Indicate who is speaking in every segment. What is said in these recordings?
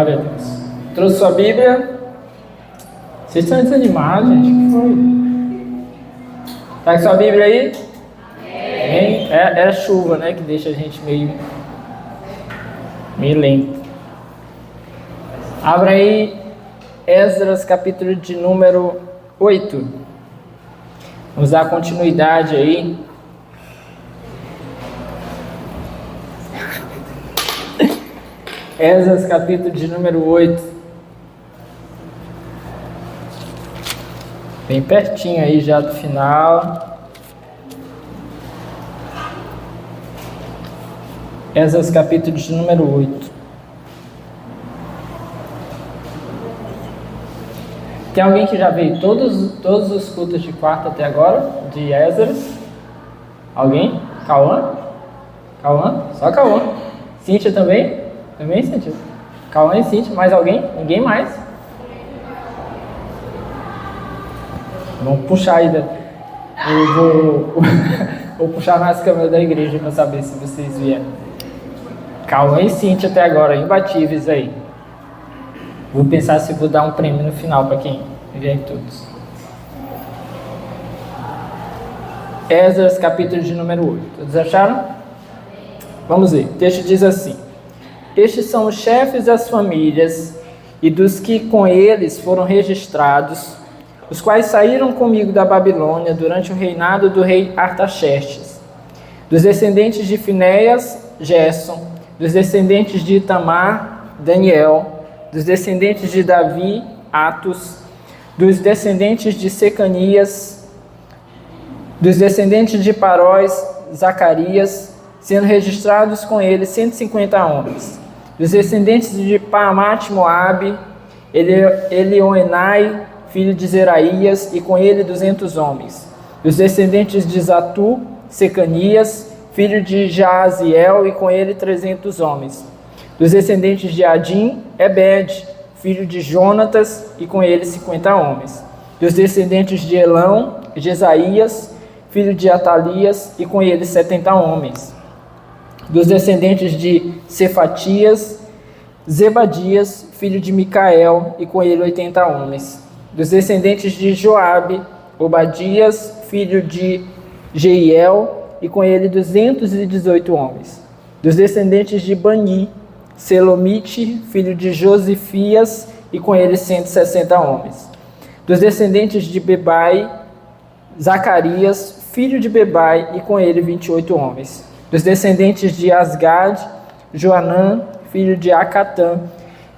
Speaker 1: Glória a Deus. Trouxe sua Bíblia? Vocês estão desanimados, gente? O que foi? Tá com sua Bíblia aí? É a chuva, né? Que deixa a gente meio lento. Abra aí Esdras, capítulo de número 8. Vamos dar continuidade aí. Esdras, capítulo de número 8. Bem pertinho aí já do final. Esdras, capítulo de número 8. Tem alguém que já veio todos os cultos de quarta até agora? De Esdras? Alguém? Cauã? Só Cauã. Cíntia também? Também, Cíntia? Cauã e Cíntia. Mais alguém? Ninguém mais? Vamos puxar aí. Eu vou puxar nas câmeras da igreja para saber se vocês vieram. Cauã e Cíntia até agora, imbatíveis aí. Vou pensar se vou dar um prêmio no final para quem vier todos. Esdras, capítulo de número 8. Todos acharam? Vamos ver. O texto diz assim: estes são os chefes das famílias e dos que com eles foram registrados, os quais saíram comigo da Babilônia durante o reinado do rei Artaxerxes. Dos descendentes de Finéias, Gerson. Dos descendentes de Itamar, Daniel. Dos descendentes de Davi, Atos. Dos descendentes de Secanias. Dos descendentes de Paróis, Zacarias, sendo registrados com ele 150 homens. Dos descendentes de Paamate Moabe, Elioenai, filho de Zeraías, e com ele 200 homens. Dos descendentes de Zatu, Secanias, filho de Jaaziel, e com ele 300 homens. Dos descendentes de Adim, Ebed, filho de Jonatas, e com ele 50 homens. Dos descendentes de Elão, Jesaías, filho de Atalias, e com ele 70 homens. Dos descendentes de Cefatias, Zebadias, filho de Micael, e com ele 80 homens. Dos descendentes de Joabe, Obadias, filho de Jeiel, e com ele 218 homens. Dos descendentes de Bani, Selomite, filho de Josifias, e com ele 160 homens. Dos descendentes de Bebai, Zacarias, filho de Bebai, e com ele 28 homens. Dos descendentes de Asgad, Joanã, filho de Acatã,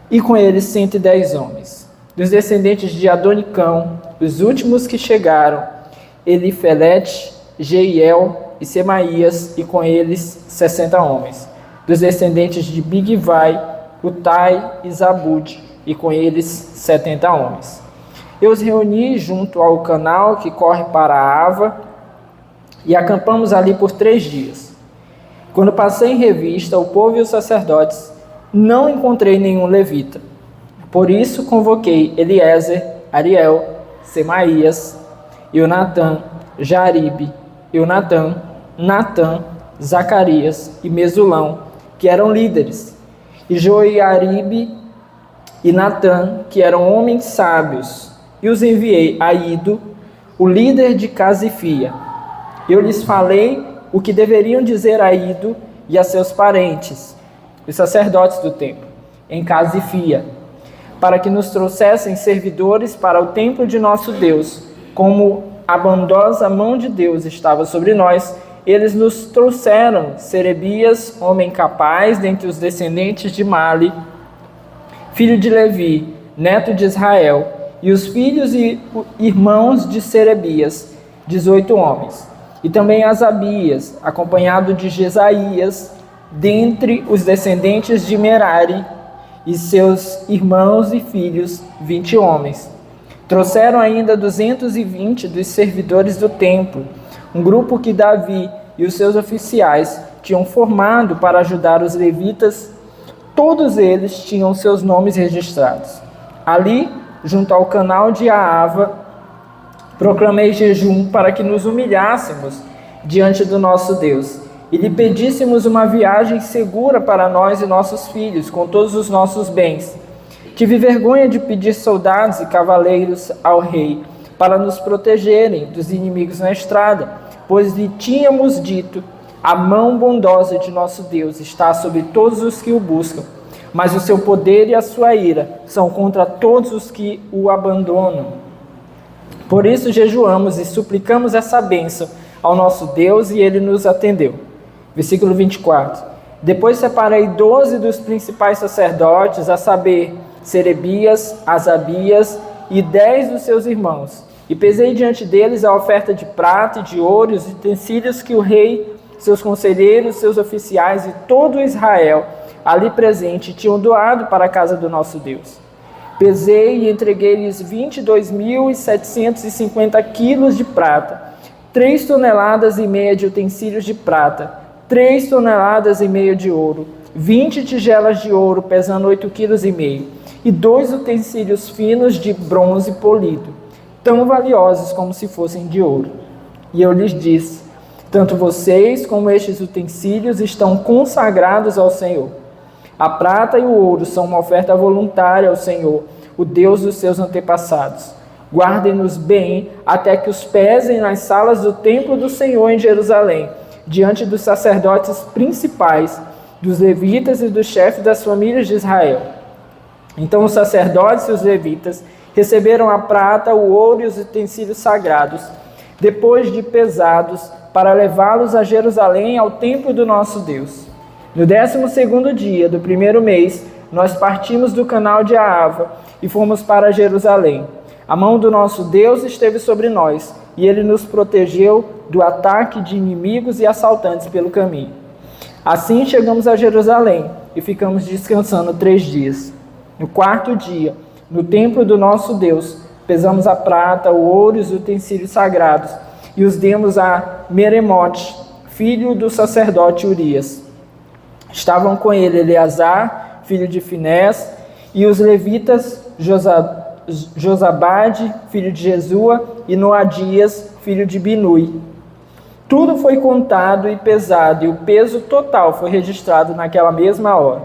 Speaker 1: e com ele 110 homens. Dos descendentes de Adonicão, os últimos que chegaram, Elifelete, Jeiel e Semaías, e com eles 60 homens. Dos descendentes de Bigvai, Utai e Zabud, e com eles 70 homens. Eu os reuni junto ao canal que corre para a Ava, e acampamos ali por 3 dias. Quando passei em revista o povo e os sacerdotes, não encontrei nenhum levita. Por isso convoquei Eliezer, Ariel, Semaías, Eunatã, Jaribe, Eunatã, Natã, Zacarias e Mesulão, que eram líderes, e Joiaribe e Natã, que eram homens sábios, e os enviei a Ido, o líder de Casifia. Eu lhes falei o que deveriam dizer a Ido e a seus parentes, os sacerdotes do templo, em Casifia, para que nos trouxessem servidores para o templo de nosso Deus. Como a bondosa mão de Deus estava sobre nós, eles nos trouxeram Serebias, homem capaz, dentre os descendentes de Mali, filho de Levi, neto de Israel, e os filhos e irmãos de Serebias, 18 homens. E também Asabias, acompanhado de Jesaías, dentre os descendentes de Merari, e seus irmãos e filhos, 20 homens. Trouxeram ainda 220 dos servidores do templo, um grupo que Davi e os seus oficiais tinham formado para ajudar os levitas. Todos eles tinham seus nomes registrados. Ali, junto ao canal de Aava, proclamei jejum para que nos humilhássemos diante do nosso Deus e lhe pedíssemos uma viagem segura para nós e nossos filhos, com todos os nossos bens, Tive vergonha de pedir soldados e cavaleiros ao rei, para nos protegerem dos inimigos na estrada, pois lhe tínhamos dito: a mão bondosa de nosso Deus está sobre todos os que o buscam, mas o seu poder e a sua ira são contra todos os que o abandonam. Por isso jejuamos e suplicamos essa bênção ao nosso Deus, e ele nos atendeu. Versículo 24. Depois separei 12 dos principais sacerdotes, a saber, Serebias, Asabias e 10 dos seus irmãos, e pesei diante deles a oferta de prata e de ouro e os utensílios que o rei, seus conselheiros, seus oficiais e todo Israel ali presente tinham doado para a casa do nosso Deus. Pesei e entreguei-lhes 22.750 quilos de prata, 3 toneladas e meia de utensílios de prata, 3 toneladas e meia de ouro, 20 tigelas de ouro pesando 8,5 quilos, e 2 utensílios finos de bronze polido, tão valiosos como se fossem de ouro. E eu lhes disse: tanto vocês como estes utensílios estão consagrados ao Senhor. A prata e o ouro são uma oferta voluntária ao Senhor, o Deus dos seus antepassados. Guardem-nos bem até que os pesem nas salas do templo do Senhor em Jerusalém, diante dos sacerdotes principais, dos levitas e dos chefes das famílias de Israel. Então os sacerdotes e os levitas receberam a prata, o ouro e os utensílios sagrados, depois de pesados, para levá-los a Jerusalém, ao templo do nosso Deus. No 12º dia do primeiro mês, nós partimos do canal de Ahava e fomos para Jerusalém. A mão do nosso Deus esteve sobre nós, e ele nos protegeu do ataque de inimigos e assaltantes pelo caminho. Assim chegamos a Jerusalém e ficamos descansando 3 dias. No 4º dia, no templo do nosso Deus, pesamos a prata, o ouro e os utensílios sagrados, e os demos a Meremote, filho do sacerdote Urias. Estavam com ele Eleazar, filho de Finés, e os levitas Josabade, filho de Jesua, e Noadias, filho de Binui. Tudo foi contado e pesado, e o peso total foi registrado naquela mesma hora.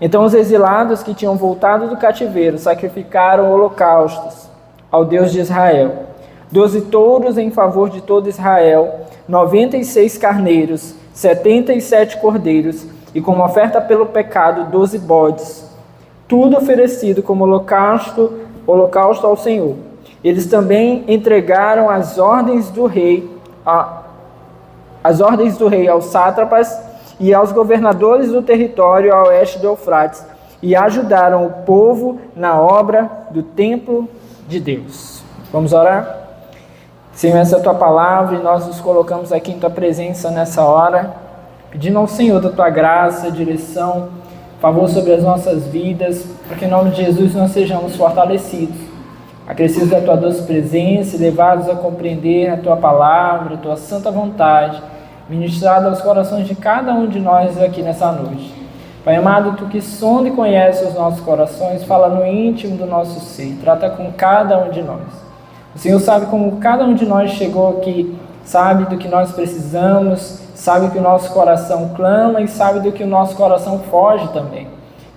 Speaker 1: Então os exilados que tinham voltado do cativeiro sacrificaram holocaustos ao Deus de Israel. 12 touros em favor de todo Israel, 96 carneiros, 77 cordeiros, e como oferta pelo pecado 12 bodes. Tudo oferecido como holocausto ao Senhor. Eles também entregaram as ordens do rei aos sátrapas e aos governadores do território a oeste do Eufrates, e ajudaram o povo na obra do templo de Deus. Vamos orar? Senhor, essa é a tua palavra e nós nos colocamos aqui em tua presença nessa hora, pedindo ao Senhor da tua graça, direção, favor sobre as nossas vidas, para que em nome de Jesus nós sejamos fortalecidos, acrescidos da tua doce presença e levados a compreender a tua palavra, a tua santa vontade, ministrada aos corações de cada um de nós aqui nessa noite. Pai amado, tu que sonda e conhece os nossos corações, fala no íntimo do nosso ser, trata com cada um de nós. O Senhor sabe como cada um de nós chegou aqui, sabe do que nós precisamos, sabe que o nosso coração clama e sabe do que o nosso coração foge também.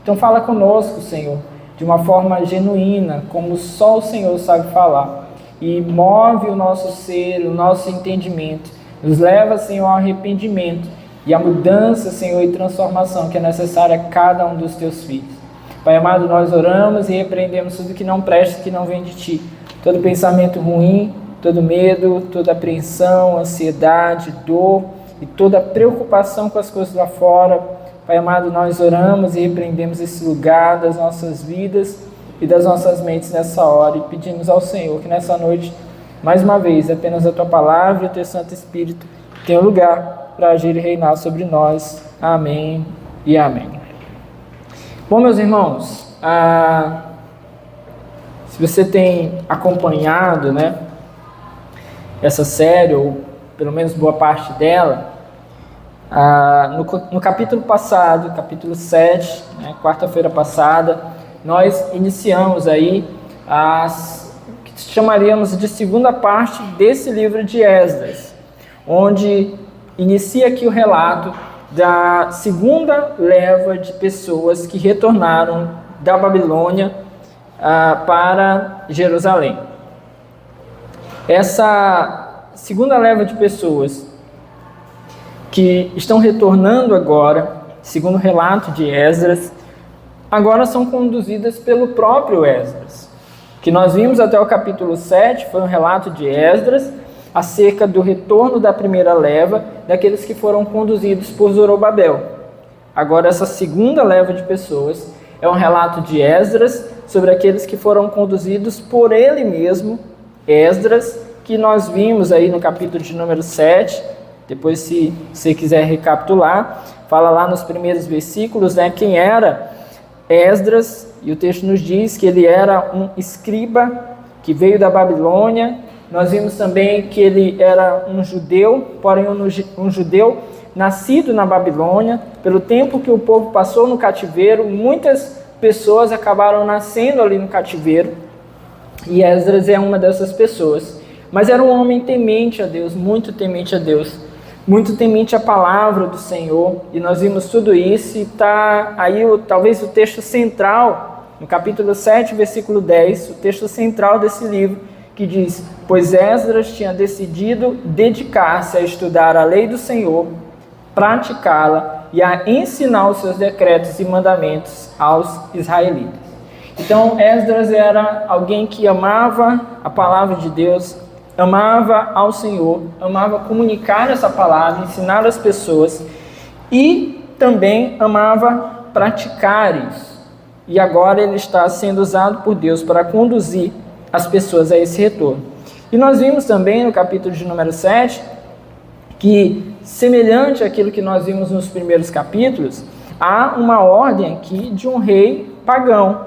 Speaker 1: Então fala conosco, Senhor, de uma forma genuína, como só o Senhor sabe falar, e move o nosso ser, o nosso entendimento, nos leva, Senhor, ao arrependimento e à mudança, Senhor, e transformação que é necessária a cada um dos teus filhos. Pai amado, nós oramos e repreendemos tudo que não presta, que não vem de ti. Todo pensamento ruim, todo medo, toda apreensão, ansiedade, dor e toda preocupação com as coisas lá fora. Pai amado, nós oramos e repreendemos esse lugar das nossas vidas e das nossas mentes nessa hora, e pedimos ao Senhor que nessa noite, mais uma vez, apenas a tua palavra e o teu Santo Espírito tenham lugar para agir e reinar sobre nós. Amém e amém. Bom, meus irmãos, se você tem acompanhado, essa série, ou pelo menos boa parte dela, no capítulo passado, capítulo 7, quarta-feira passada, nós iniciamos aí o que chamaríamos de segunda parte desse livro de Esdras, onde inicia aqui o relato da segunda leva de pessoas que retornaram da Babilônia para Jerusalém. Essa segunda leva de pessoas que estão retornando agora, segundo o relato de Esdras, agora são conduzidas pelo próprio Esdras. O que nós vimos até o capítulo 7 foi um relato de Esdras acerca do retorno da primeira leva, daqueles que foram conduzidos por Zorobabel. Agora, essa segunda leva de pessoas é um relato de Esdras sobre aqueles que foram conduzidos por ele mesmo, Esdras, que nós vimos aí no capítulo de número 7, depois se você quiser recapitular, fala lá nos primeiros versículos, né, quem era Esdras, e o texto nos diz que ele era um escriba que veio da Babilônia. Nós vimos também que ele era um judeu, porém um judeu nascido na Babilônia. Pelo tempo que o povo passou no cativeiro, muitas pessoas acabaram nascendo ali no cativeiro, e Esdras é uma dessas pessoas. Mas era um homem temente a Deus, muito temente a Deus, muito temente à palavra do Senhor, e nós vimos tudo isso, e está aí talvez o texto central, no capítulo 7, versículo 10, o texto central desse livro, que diz: pois Esdras tinha decidido dedicar-se a estudar a lei do Senhor, praticá-la e a ensinar os seus decretos e mandamentos aos israelitas. Então Esdras era alguém que amava a palavra de Deus, amava ao Senhor, amava comunicar essa palavra, ensinar as pessoas, e também amava praticar isso. E agora ele está sendo usado por Deus para conduzir as pessoas a esse retorno. E nós vimos também no capítulo de número 7, que semelhante àquilo que nós vimos nos primeiros capítulos, há uma ordem aqui de um rei pagão.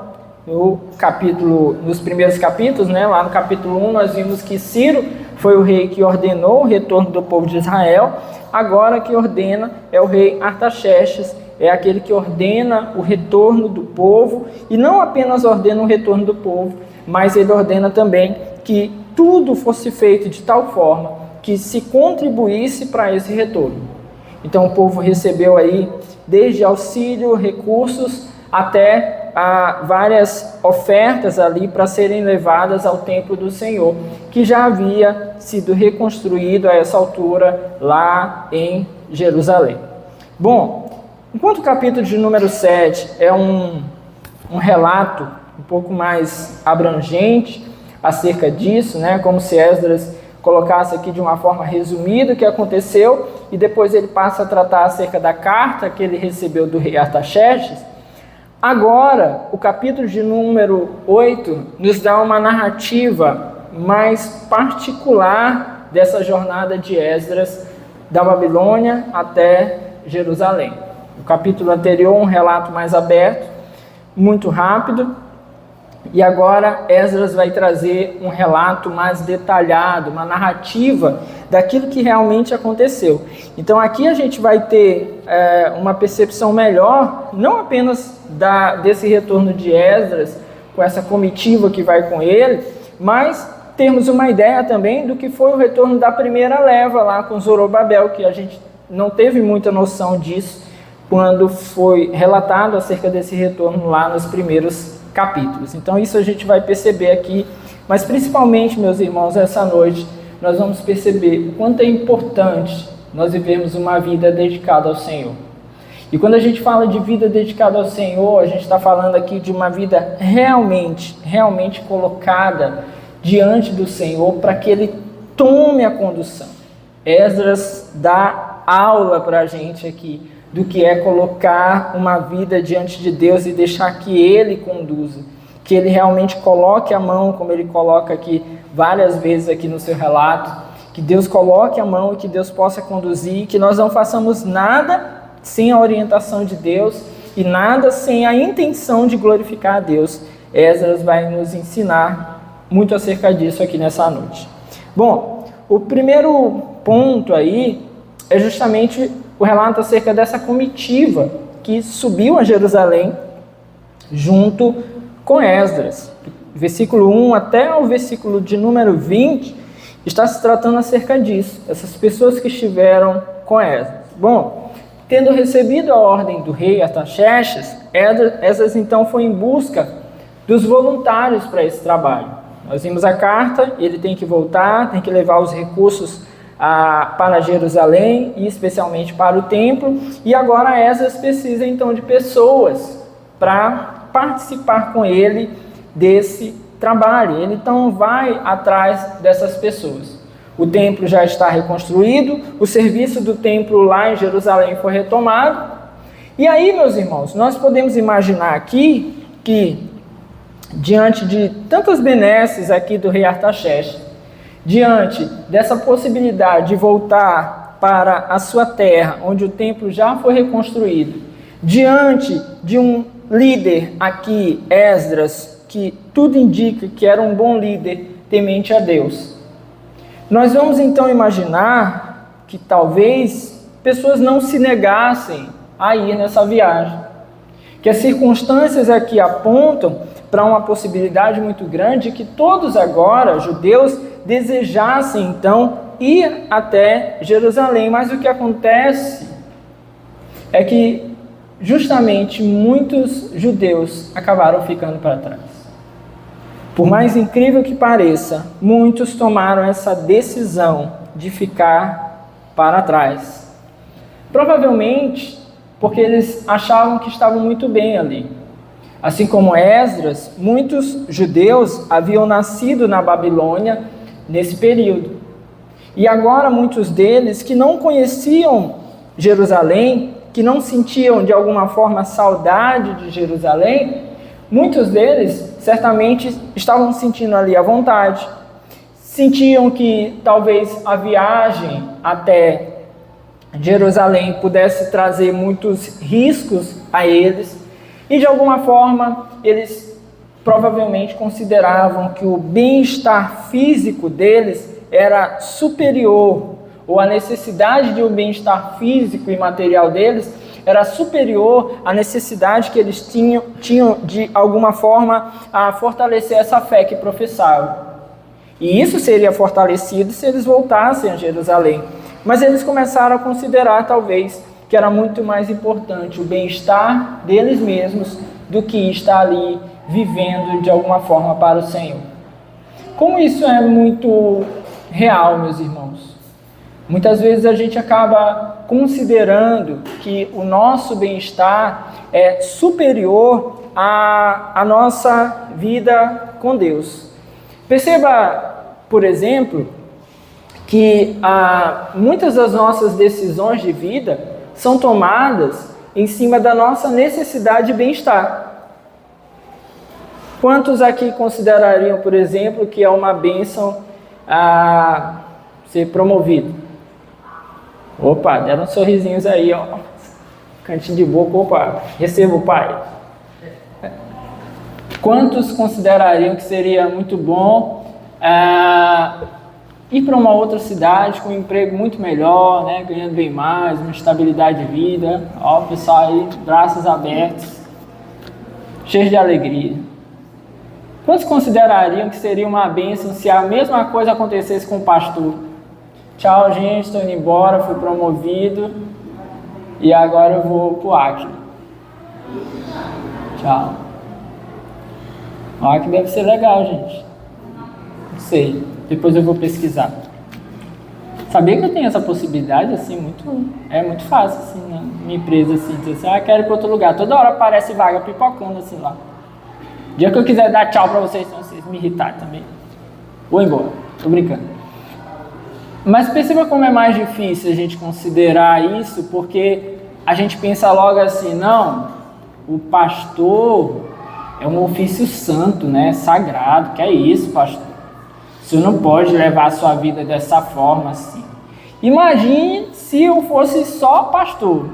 Speaker 1: Nos primeiros capítulos, né, lá no capítulo 1, nós vimos que Ciro foi o rei que ordenou o retorno do povo de Israel. Agora que ordena é o rei Artaxerxes, é aquele que ordena o retorno do povo, e não apenas ordena o retorno do povo, mas ele ordena também que tudo fosse feito de tal forma que se contribuísse para esse retorno. Então o povo recebeu aí desde auxílio, recursos, até várias ofertas ali para serem levadas ao templo do Senhor, que já havia sido reconstruído a essa altura lá em Jerusalém. Bom, enquanto o capítulo de número 7 é um relato um pouco mais abrangente acerca disso, né, como se Esdras colocasse aqui de uma forma resumida o que aconteceu, e depois ele passa a tratar acerca da carta que ele recebeu do rei Artaxerxes. Agora, o capítulo de número 8 nos dá uma narrativa mais particular dessa jornada de Esdras da Babilônia até Jerusalém. O capítulo anterior, um relato mais aberto, muito rápido, e agora Esdras vai trazer um relato mais detalhado, uma narrativa daquilo que realmente aconteceu. Então aqui a gente vai ter uma percepção melhor, não apenas desse retorno de Esdras, com essa comitiva que vai com ele, mas termos uma ideia também do que foi o retorno da primeira leva lá com Zorobabel, que a gente não teve muita noção disso quando foi relatado acerca desse retorno lá nos primeiros capítulos. Então isso a gente vai perceber aqui, mas principalmente, meus irmãos, essa noite nós vamos perceber o quanto é importante nós vivermos uma vida dedicada ao Senhor. E quando a gente fala de vida dedicada ao Senhor, a gente está falando aqui de uma vida realmente colocada diante do Senhor para que Ele tome a condução. Esdras dá aula para a gente aqui do que é colocar uma vida diante de Deus e deixar que Ele conduza, que Ele realmente coloque a mão, como Ele coloca aqui várias vezes aqui no seu relato, que Deus coloque a mão e que Deus possa conduzir, que nós não façamos nada sem a orientação de Deus e nada sem a intenção de glorificar a Deus. Esdras vai nos ensinar muito acerca disso aqui nessa noite. Bom, o primeiro ponto aí é justamente o relato acerca dessa comitiva que subiu a Jerusalém junto com Esdras. Versículo 1 até o versículo de número 20 está se tratando acerca disso, essas pessoas que estiveram com Esdras. Bom, Tendo recebido a ordem do rei Artaxerxes, Esdras então foi em busca dos voluntários para esse trabalho. Nós vimos a carta, ele tem que voltar, tem que levar os recursos para Jerusalém e especialmente para o templo, e agora Esdras precisa então de pessoas para participar com ele desse trabalho. Ele então vai atrás dessas pessoas. O templo já está reconstruído, o serviço do templo lá em Jerusalém foi retomado. E aí, meus irmãos, nós podemos imaginar aqui que, diante de tantas benesses aqui do rei Artaxerxes, diante dessa possibilidade de voltar para a sua terra, onde o templo já foi reconstruído, diante de um líder aqui, Esdras, que tudo indica que era um bom líder, temente a Deus, nós vamos então imaginar que talvez pessoas não se negassem a ir nessa viagem, que as circunstâncias aqui apontam para uma possibilidade muito grande que todos agora, judeus, desejassem então ir até Jerusalém. Mas o que acontece é que justamente muitos judeus acabaram ficando para trás. Por mais incrível que pareça, muitos tomaram essa decisão de ficar para trás. Provavelmente porque eles achavam que estavam muito bem ali. Assim como Esdras, muitos judeus haviam nascido na Babilônia nesse período. E agora muitos deles que não conheciam Jerusalém, que não sentiam de alguma forma saudade de Jerusalém, muitos deles certamente estavam sentindo ali à vontade. Sentiam que talvez a viagem até Jerusalém pudesse trazer muitos riscos a eles. E de alguma forma, eles provavelmente consideravam que o bem-estar físico deles era superior, ou a necessidade de um bem-estar físico e material deles era superior à necessidade que eles tinham de alguma forma a fortalecer essa fé que professavam. E isso seria fortalecido se eles voltassem a Jerusalém. Mas eles começaram a considerar talvez que era muito mais importante o bem-estar deles mesmos do que estar ali vivendo de alguma forma para o Senhor. Como isso é muito real, meus irmãos? Muitas vezes a gente acaba considerando que o nosso bem-estar é superior à nossa vida com Deus. Perceba, por exemplo, que muitas das nossas decisões de vida são tomadas em cima da nossa necessidade de bem-estar. Quantos aqui considerariam, por exemplo, que é uma bênção ser promovido? Opa, deram sorrisinhos aí, ó. Cantinho de boca, opa, recebo, pai. Quantos considerariam que seria muito bom ir para uma outra cidade com um emprego muito melhor, né, ganhando bem mais, uma estabilidade de vida? Ó, o pessoal aí, braços abertos, cheios de alegria. Quantos considerariam que seria uma bênção se a mesma coisa acontecesse com o pastor? Tchau, gente, estou indo embora, fui promovido e agora eu vou para o Acre. Tchau. O Acre deve ser legal, gente. Não sei, depois eu vou pesquisar. Sabia que eu tenho essa possibilidade, assim, é muito fácil, assim, na minha empresa, assim, dizer assim, quero ir para outro lugar. Toda hora aparece vaga pipocando, assim, lá. O dia que eu quiser dar tchau para vocês, senão vocês me irritarem também, vou embora, tô brincando. Mas perceba como é mais difícil a gente considerar isso, porque a gente pensa logo assim, não, o pastor é um ofício santo, né, sagrado, que é isso, pastor? O senhor não pode levar a sua vida dessa forma assim. Imagine se eu fosse só pastor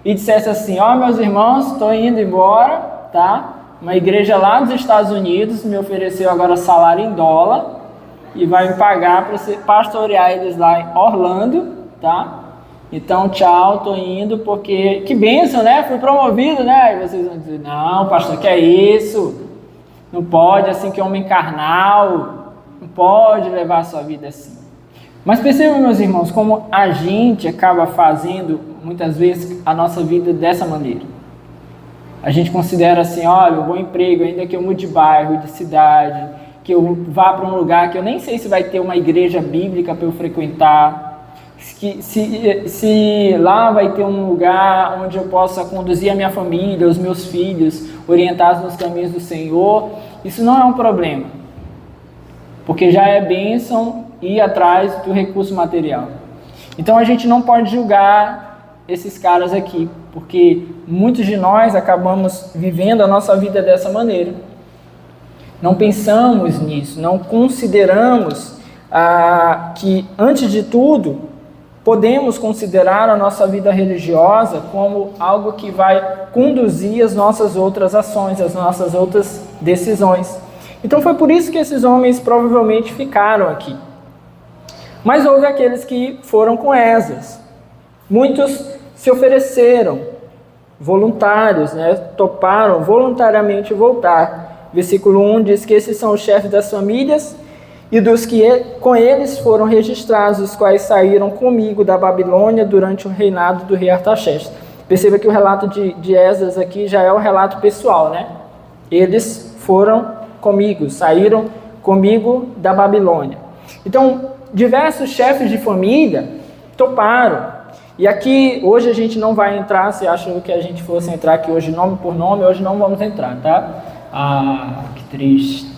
Speaker 1: e dissesse assim, meus irmãos, estou indo embora, tá? Uma igreja lá dos Estados Unidos me ofereceu agora salário em dólar e vai me pagar para pastorear eles lá em Orlando, tá? Então, tchau, tô indo porque... Que bênção, né? Fui promovido, né? E vocês vão dizer, não, pastor, que é isso? Não pode, assim, que homem carnal, não pode levar a sua vida assim. Mas percebam, meus irmãos, como a gente acaba fazendo muitas vezes, a nossa vida dessa maneira. A gente considera assim, olha, um bom emprego, ainda que eu mude de bairro, de cidade, que eu vá para um lugar que eu nem sei se vai ter uma igreja bíblica para eu frequentar, que se lá vai ter um lugar onde eu possa conduzir a minha família, os meus filhos, orientados nos caminhos do Senhor, isso não é um problema, porque já é bênção ir atrás do recurso material. Então a gente não pode julgar esses caras aqui, porque muitos de nós acabamos vivendo a nossa vida dessa maneira. Não pensamos nisso, não consideramos que, antes de tudo, podemos considerar a nossa vida religiosa como algo que vai conduzir as nossas outras ações, as nossas outras decisões. Então foi por isso que esses homens provavelmente ficaram aqui. Mas houve aqueles que foram com Esdras. Muitos se ofereceram, voluntários, toparam voluntariamente voltar. Versículo 1 diz que esses são os chefes das famílias e dos que com eles foram registrados, os quais saíram comigo da Babilônia durante o reinado do rei Artaxerxes. Perceba que o relato de Esdras aqui já é um relato pessoal, Eles foram comigo, saíram comigo da Babilônia. Então, diversos chefes de família toparam. E aqui, hoje a gente não vai entrar, se acham que a gente fosse entrar aqui hoje nome por nome, hoje não vamos entrar, tá? Que triste.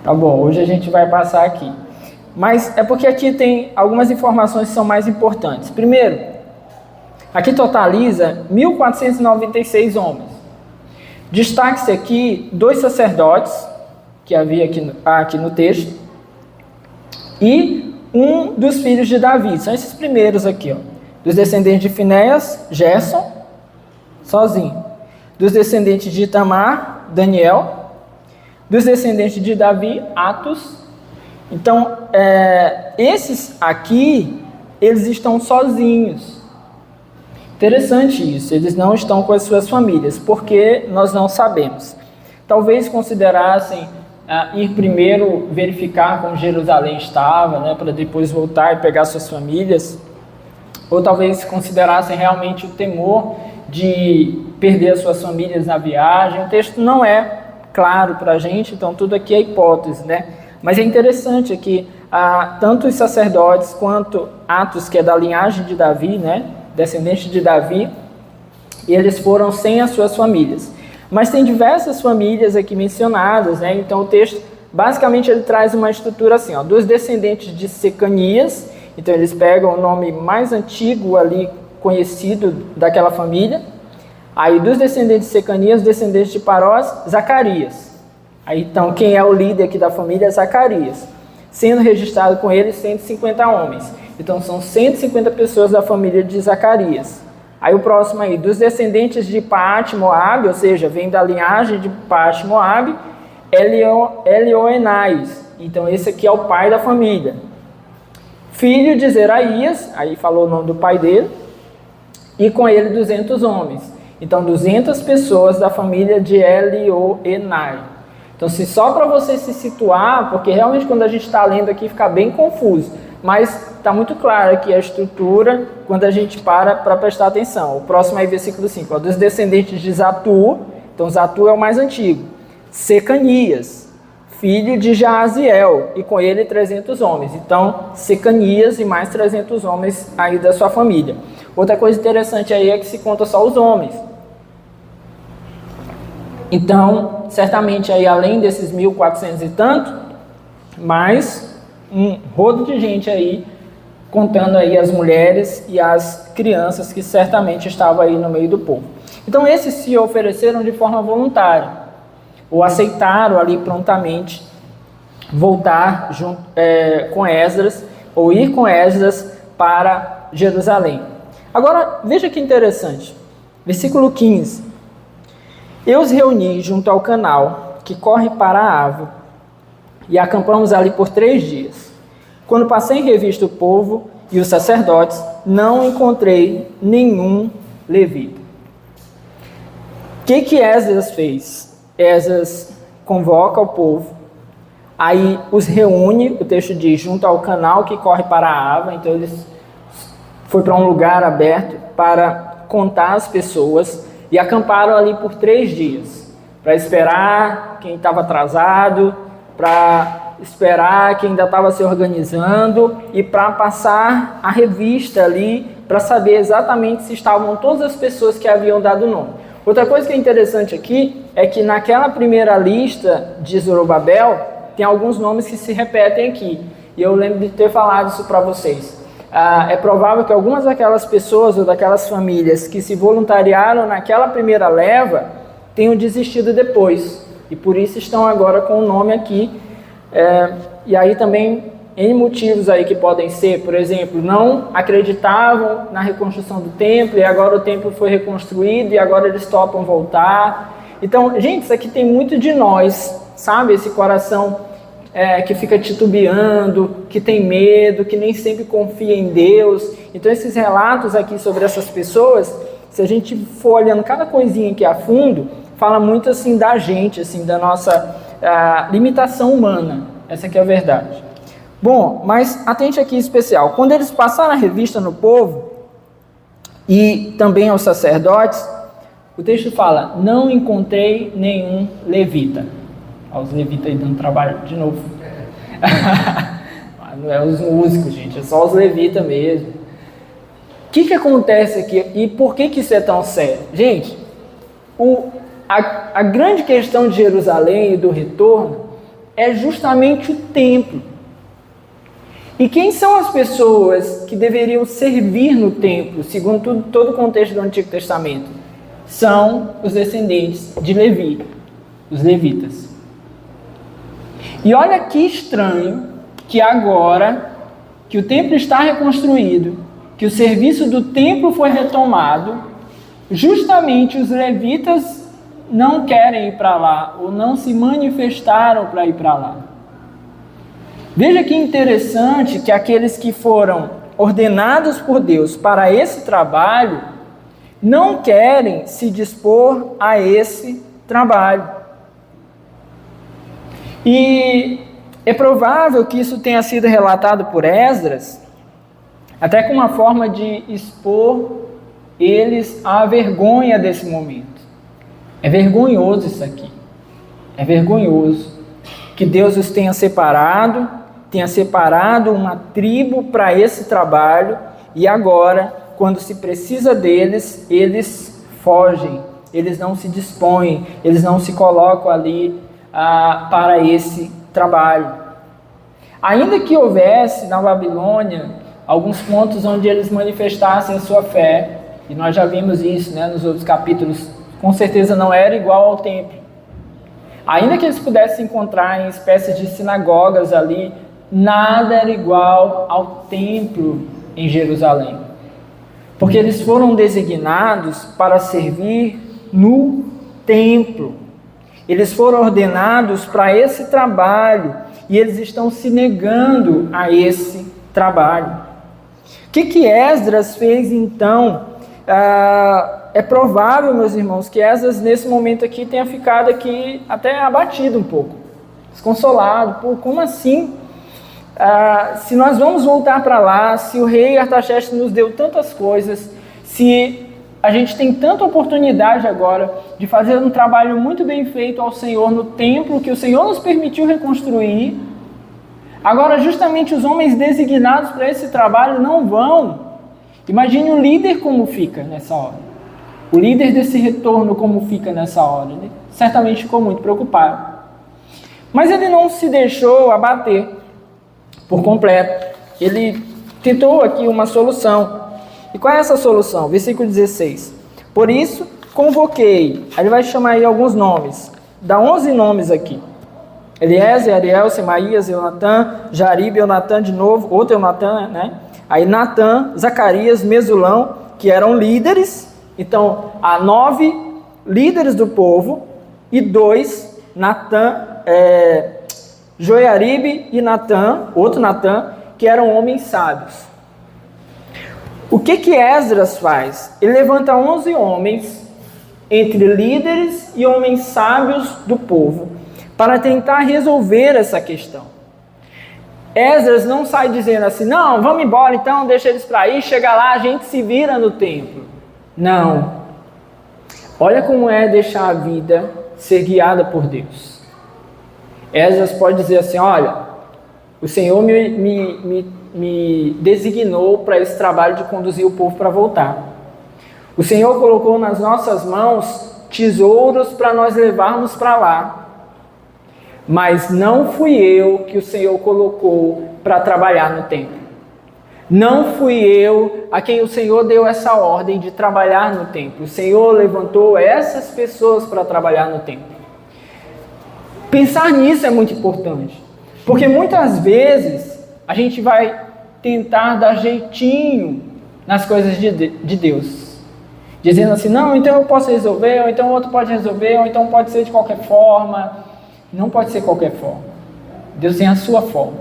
Speaker 1: Tá bom, hoje a gente vai passar aqui. Mas é porque aqui tem algumas informações que são mais importantes. Primeiro, aqui totaliza 1.496 homens. Destaque-se aqui 2 sacerdotes, que havia aqui no texto, e um dos filhos de Davi. São esses primeiros aqui, Dos descendentes de Finéias, Gerson, sozinho. Dos descendentes de Itamar, Daniel. Dos descendentes de Davi, Atos. Então, esses aqui, eles estão sozinhos. Interessante isso, eles não estão com as suas famílias, porque nós não sabemos. Talvez considerassem ir primeiro verificar como Jerusalém estava, para depois voltar e pegar suas famílias. Ou talvez considerassem realmente o temor de perder as suas famílias na viagem. O texto não é claro para a gente, então tudo aqui é hipótese, Mas é interessante que tanto os sacerdotes quanto Atos, que é da linhagem de Davi, descendente de Davi, eles foram sem as suas famílias. Mas tem diversas famílias aqui mencionadas, Então o texto, basicamente, ele traz uma estrutura assim, dos descendentes de Secanias. Então eles pegam o nome mais antigo ali, conhecido daquela família. Aí dos descendentes de Secanias, descendentes de Parós, Zacarias. Aí então quem é o líder aqui da família é Zacarias. Sendo registrado com ele 150 homens. Então são 150 pessoas da família de Zacarias. Aí o próximo aí, dos descendentes de Paate Moabe, ou seja, vem da linhagem de Paate Moabe, Elioenais. Então esse aqui é o pai da família. Filho de Zeraías, aí falou o nome do pai dele, e com ele 200 homens. Então 200 pessoas da família de Elioenai. Então só para você se situar, porque realmente quando a gente está lendo aqui fica bem confuso, mas está muito claro aqui a estrutura quando a gente para prestar atenção. O próximo aí, versículo 5, dos descendentes de Zatu, então Zatu é o mais antigo, Secanias, filho de Jaaziel, e com ele 300 homens. Então, Secanias e mais 300 homens aí da sua família. Outra coisa interessante aí é que se conta só os homens. Então, certamente aí além desses 1.400 e tanto, mais um rodo de gente aí, contando aí as mulheres e as crianças que certamente estavam aí no meio do povo. Então esses se ofereceram de forma voluntária, ou aceitaram ali prontamente voltar com Esdras, ou ir com Esdras para Jerusalém. Agora, veja que interessante, versículo 15. Eu os reuni junto ao canal que corre para a Ava, e acampamos ali por 3 dias. Quando passei em revista o povo e os sacerdotes, não encontrei nenhum levita. O que Esdras fez? Esdras convoca o povo, aí os reúne, o texto diz, junto ao canal que corre para a Ava. Então eles foi para um lugar aberto, para contar as pessoas e acamparam ali por 3 dias, para esperar quem estava atrasado, para esperar quem ainda estava se organizando e para passar a revista ali, para saber exatamente se estavam todas as pessoas que haviam dado o nome. Outra coisa que é interessante aqui é que naquela primeira lista de Zorobabel, tem alguns nomes que se repetem aqui. E eu lembro de ter falado isso para vocês. É provável que algumas daquelas pessoas ou daquelas famílias que se voluntariaram naquela primeira leva tenham desistido depois. E por isso estão agora com o nome aqui. E aí também N motivos aí que podem ser, por exemplo, não acreditavam na reconstrução do templo e agora o templo foi reconstruído e agora eles topam voltar. Então, gente, isso aqui tem muito de nós, sabe? Esse coração que fica titubeando, que tem medo, que nem sempre confia em Deus. Então, esses relatos aqui sobre essas pessoas, se a gente for olhando cada coisinha aqui a fundo, fala muito assim da gente, assim, da nossa limitação humana. Essa aqui é a verdade. Bom, mas atente aqui em especial. Quando eles passaram a revista no povo e também aos sacerdotes, o texto fala, não encontrei nenhum levita. Olha os levitas aí dando trabalho de novo. Não é os músicos, gente, é só os levitas mesmo. O que acontece aqui e por que isso é tão sério? Gente, a grande questão de Jerusalém e do retorno é justamente o templo. E quem são as pessoas que deveriam servir no templo, segundo todo o contexto do Antigo Testamento? São os descendentes de Levi, os levitas. E olha que estranho que agora que o templo está reconstruído, que o serviço do templo foi retomado, justamente os levitas não querem ir para lá, ou não se manifestaram para ir para lá. Veja que interessante que aqueles que foram ordenados por Deus para esse trabalho não querem se dispor a esse trabalho. E é provável que isso tenha sido relatado por Esdras, até com uma forma de expor eles à vergonha desse momento. É vergonhoso isso aqui. É vergonhoso que Deus os tenha separado uma tribo para esse trabalho e agora, quando se precisa deles, eles fogem, eles não se dispõem, eles não se colocam ali para esse trabalho. Ainda que houvesse na Babilônia alguns pontos onde eles manifestassem a sua fé, e nós já vimos isso, né, nos outros capítulos, com certeza não era igual ao templo. Ainda que eles pudessem encontrar em espécies de sinagogas ali, nada era igual ao templo em Jerusalém. Porque eles foram designados para servir no templo. Eles foram ordenados para esse trabalho e eles estão se negando a esse trabalho. O que Esdras fez então? É provável, meus irmãos, que Esdras nesse momento aqui tenha ficado aqui até abatido um pouco, desconsolado. Pô, como assim? Se nós vamos voltar para lá, se o rei Artaxerxes nos deu tantas coisas, se a gente tem tanta oportunidade agora de fazer um trabalho muito bem feito ao Senhor no templo, que o Senhor nos permitiu reconstruir, agora justamente os homens designados para esse trabalho não vão. Imagine o líder como fica nessa hora. O líder desse retorno como fica nessa hora. Ele certamente ficou muito preocupado. Mas ele não se deixou abater por completo. Ele tentou aqui uma solução. E qual é essa solução? Versículo 16. Por isso, convoquei. Aí ele vai chamar aí alguns nomes. Dá 11 nomes aqui. Eliezer, Ariel, Semaías, Eunatã, Jaribe, Eunatã de novo, outro Eunatã, né? Aí Natã, Zacarias, Mesulão, que eram líderes. Então, há 9 líderes do povo e 2, Natã, Joiaribe e Natã, outro Natã, que eram homens sábios. O que Esdras faz? Ele levanta 11 homens, entre líderes e homens sábios do povo, para tentar resolver essa questão. Esdras não sai dizendo assim, não, vamos embora então, deixa eles para aí, chega lá, a gente se vira no templo. Não. Olha como é deixar a vida ser guiada por Deus. Esdras pode dizer assim, olha, o Senhor me designou para esse trabalho de conduzir o povo para voltar. O Senhor colocou nas nossas mãos tesouros para nós levarmos para lá. Mas não fui eu que o Senhor colocou para trabalhar no templo. Não fui eu a quem o Senhor deu essa ordem de trabalhar no templo. O Senhor levantou essas pessoas para trabalhar no templo. Pensar nisso é muito importante. Porque muitas vezes a gente vai tentar dar jeitinho nas coisas de Deus. Dizendo assim, não, então eu posso resolver, ou então o outro pode resolver, ou então pode ser de qualquer forma. Não pode ser qualquer forma. Deus tem a sua forma.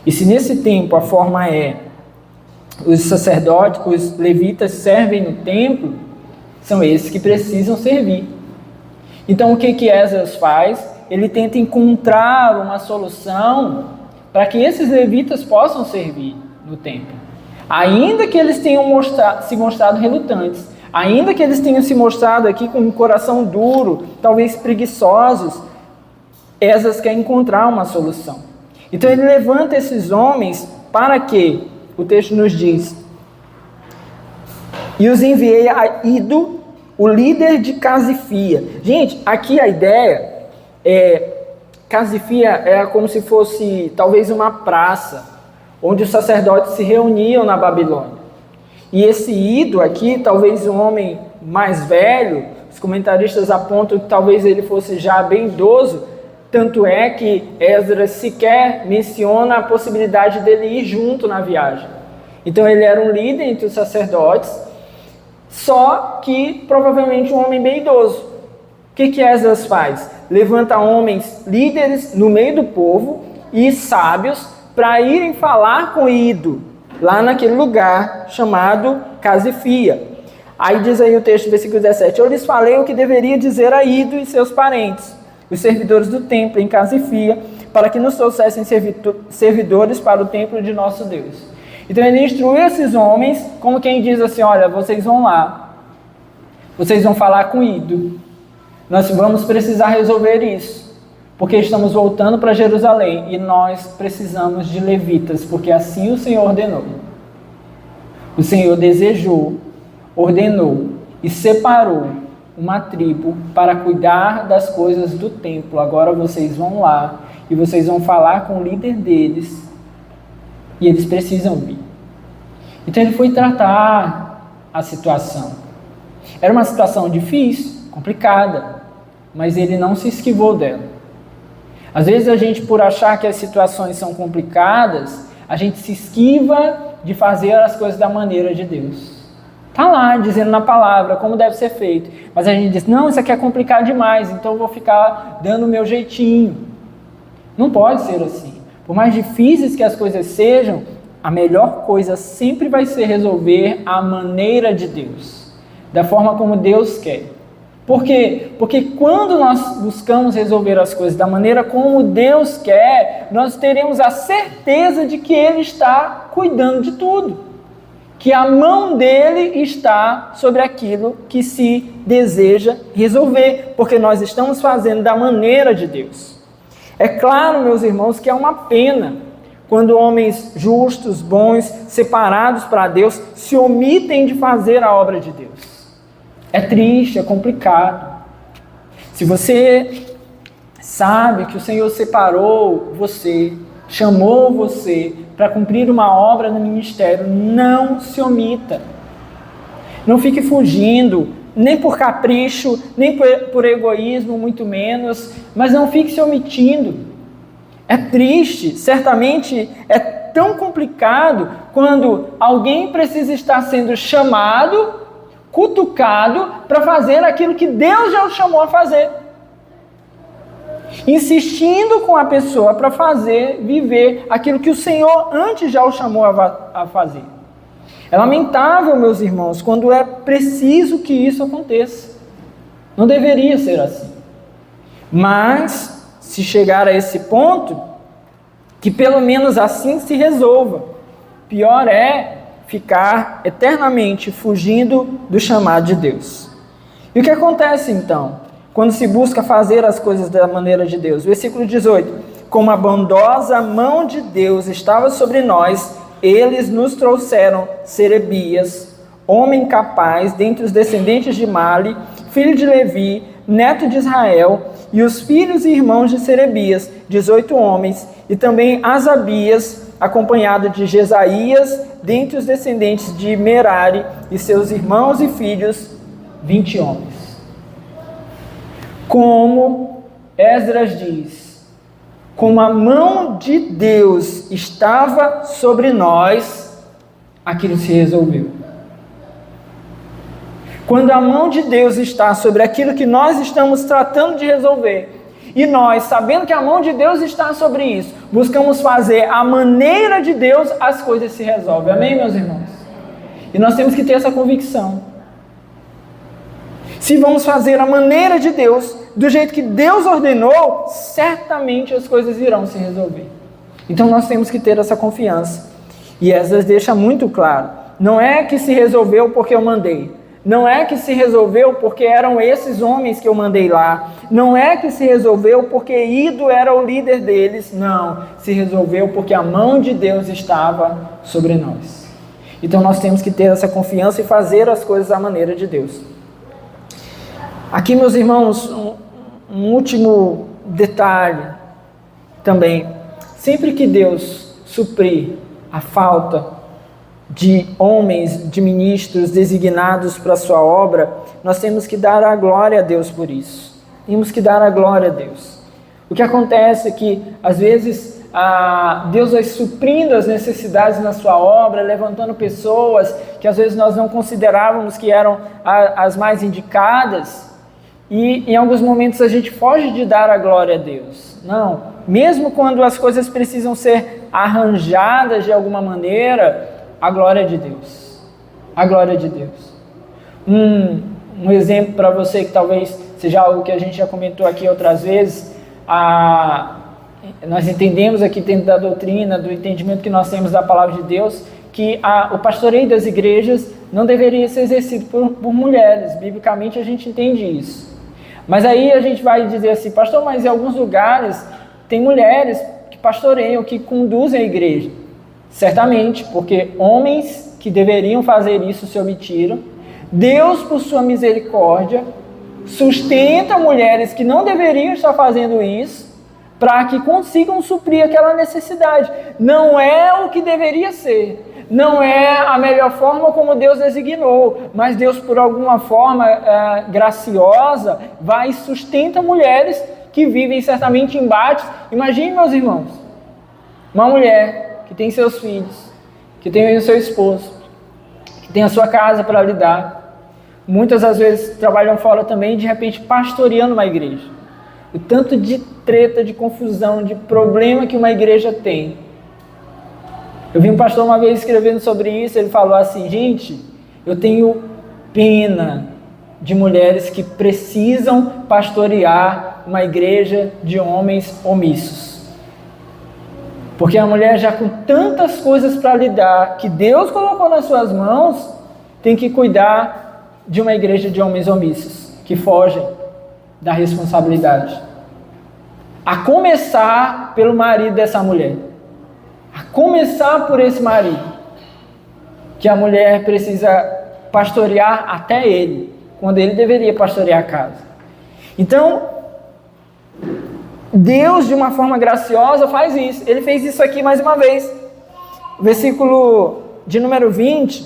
Speaker 1: E se nesse tempo a forma é os sacerdotes, os levitas servem no templo, são esses que precisam servir. Então o que Esdras faz? Ele tenta encontrar uma solução para que esses levitas possam servir no templo. Ainda que eles tenham se mostrado relutantes, ainda que eles tenham se mostrado aqui com um coração duro, talvez preguiçosos, Esdras quer encontrar uma solução. Então ele levanta esses homens para que, o texto nos diz, e os enviei a Ido, o líder de Casifia. Gente, aqui a ideia Casifia é como se fosse talvez uma praça, onde os sacerdotes se reuniam na Babilônia. E esse Ido aqui, talvez um homem mais velho, os comentaristas apontam que talvez ele fosse já bem idoso. Tanto é que Esdras sequer menciona a possibilidade dele ir junto na viagem. Então ele era um líder entre os sacerdotes, só que provavelmente um homem bem idoso. O que Esdras faz? Levanta homens líderes no meio do povo e sábios para irem falar com Ido, lá naquele lugar chamado Casifia. Aí diz aí o texto, versículo 17, eu lhes falei o que deveria dizer a Ido e seus parentes, os servidores do templo em Casifia, para que nos trouxessem servidores para o templo de nosso Deus. Então ele instruiu esses homens, como quem diz assim, olha, vocês vão lá, vocês vão falar com Ido, nós vamos precisar resolver isso, porque estamos voltando para Jerusalém e nós precisamos de levitas, porque assim o Senhor ordenou. O Senhor desejou, ordenou e separou uma tribo para cuidar das coisas do templo. Agora vocês vão lá e vocês vão falar com o líder deles e eles precisam vir. Então ele foi tratar a situação. Era uma situação difícil, complicada, mas ele não se esquivou dela. Às vezes a gente, por achar que as situações são complicadas, a gente se esquiva de fazer as coisas da maneira de Deus. Está lá, dizendo na palavra como deve ser feito. Mas a gente diz, não, isso aqui é complicado demais, então eu vou ficar dando o meu jeitinho. Não pode ser assim. Por mais difíceis que as coisas sejam, a melhor coisa sempre vai ser resolver à maneira de Deus. Da forma como Deus quer. Por quê? Porque quando nós buscamos resolver as coisas da maneira como Deus quer, nós teremos a certeza de que Ele está cuidando de tudo. Que a mão dele está sobre aquilo que se deseja resolver, porque nós estamos fazendo da maneira de Deus. É claro, meus irmãos, que é uma pena quando homens justos, bons, separados para Deus, se omitem de fazer a obra de Deus. É triste, é complicado. Se você sabe que o Senhor separou você, chamou você para cumprir uma obra no ministério, não se omita. Não fique fugindo, nem por capricho, nem por egoísmo, muito menos, mas não fique se omitindo. É triste, certamente é tão complicado quando alguém precisa estar sendo chamado, cutucado, para fazer aquilo que Deus já o chamou a fazer. Insistindo com a pessoa para viver aquilo que o Senhor antes já o chamou a fazer. É lamentável, meus irmãos, quando é preciso que isso aconteça. Não deveria ser assim. Mas, se chegar a esse ponto, que pelo menos assim se resolva. Pior é ficar eternamente fugindo do chamado de Deus. E o que acontece então, quando se busca fazer as coisas da maneira de Deus? Versículo 18: como a bondosa mão de Deus estava sobre nós, eles nos trouxeram Serebias, homem capaz, dentre os descendentes de Mali, filho de Levi, neto de Israel, e os filhos e irmãos de Serebias, 18 homens, e também Asabias, acompanhado de Jesaías, dentre os descendentes de Merari, e seus irmãos e filhos, 20 homens. Como Esdras diz, como a mão de Deus estava sobre nós, aquilo se resolveu. Quando a mão de Deus está sobre aquilo que nós estamos tratando de resolver, e nós, sabendo que a mão de Deus está sobre isso, buscamos fazer a maneira de Deus, as coisas se resolvem. Amém, meus irmãos? E nós temos que ter essa convicção. Se vamos fazer a maneira de Deus, do jeito que Deus ordenou, certamente as coisas irão se resolver. Então nós temos que ter essa confiança. E Esdras deixa muito claro, não é que se resolveu porque eu mandei. Não é que se resolveu porque eram esses homens que eu mandei lá. Não é que se resolveu porque Ido era o líder deles. Não, se resolveu porque a mão de Deus estava sobre nós. Então nós temos que ter essa confiança e fazer as coisas à maneira de Deus. Aqui, meus irmãos, um último detalhe também. Sempre que Deus suprir a falta de homens, de ministros designados para a sua obra, nós temos que dar a glória a Deus por isso. Temos que dar a glória a Deus. O que acontece é que, às vezes, Deus vai suprindo as necessidades na sua obra, levantando pessoas que às vezes nós não considerávamos que eram as mais indicadas, e em alguns momentos a gente foge de dar a glória a Deus. Não, mesmo quando as coisas precisam ser arranjadas de alguma maneira, a glória de Deus. A glória de Deus. Um exemplo para você que talvez seja algo que a gente já comentou aqui outras vezes. Nós entendemos aqui dentro da doutrina, do entendimento que nós temos da palavra de Deus, que o pastoreio das igrejas não deveria ser exercido por mulheres. Biblicamente a gente entende isso. Mas aí a gente vai dizer assim, pastor, mas em alguns lugares tem mulheres que pastoreiam, que conduzem a igreja. Certamente, porque homens que deveriam fazer isso se omitiram. Deus, por sua misericórdia, sustenta mulheres que não deveriam estar fazendo isso, para que consigam suprir aquela necessidade. Não é o que deveria ser, não é a melhor forma como Deus designou, mas Deus, por alguma forma graciosa, vai e sustenta mulheres que vivem certamente embates. Imagine, meus irmãos, uma mulher que tem seus filhos, que tem o seu esposo, que tem a sua casa para lidar, muitas das vezes trabalham fora também, de repente pastoreando uma igreja. O tanto de treta, de confusão, de problema que uma igreja tem. Eu vi um pastor uma vez escrevendo sobre isso, ele falou assim, gente, eu tenho pena de mulheres que precisam pastorear uma igreja de homens omissos. Porque a mulher, já com tantas coisas para lidar, que Deus colocou nas suas mãos, tem que cuidar de uma igreja de homens omissos, que fogem da responsabilidade. A começar pelo marido dessa mulher. A começar por esse marido. Que a mulher precisa pastorear até ele, quando ele deveria pastorear a casa. Então, Deus, de uma forma graciosa, faz isso. Ele fez isso aqui mais uma vez. Versículo de número 20,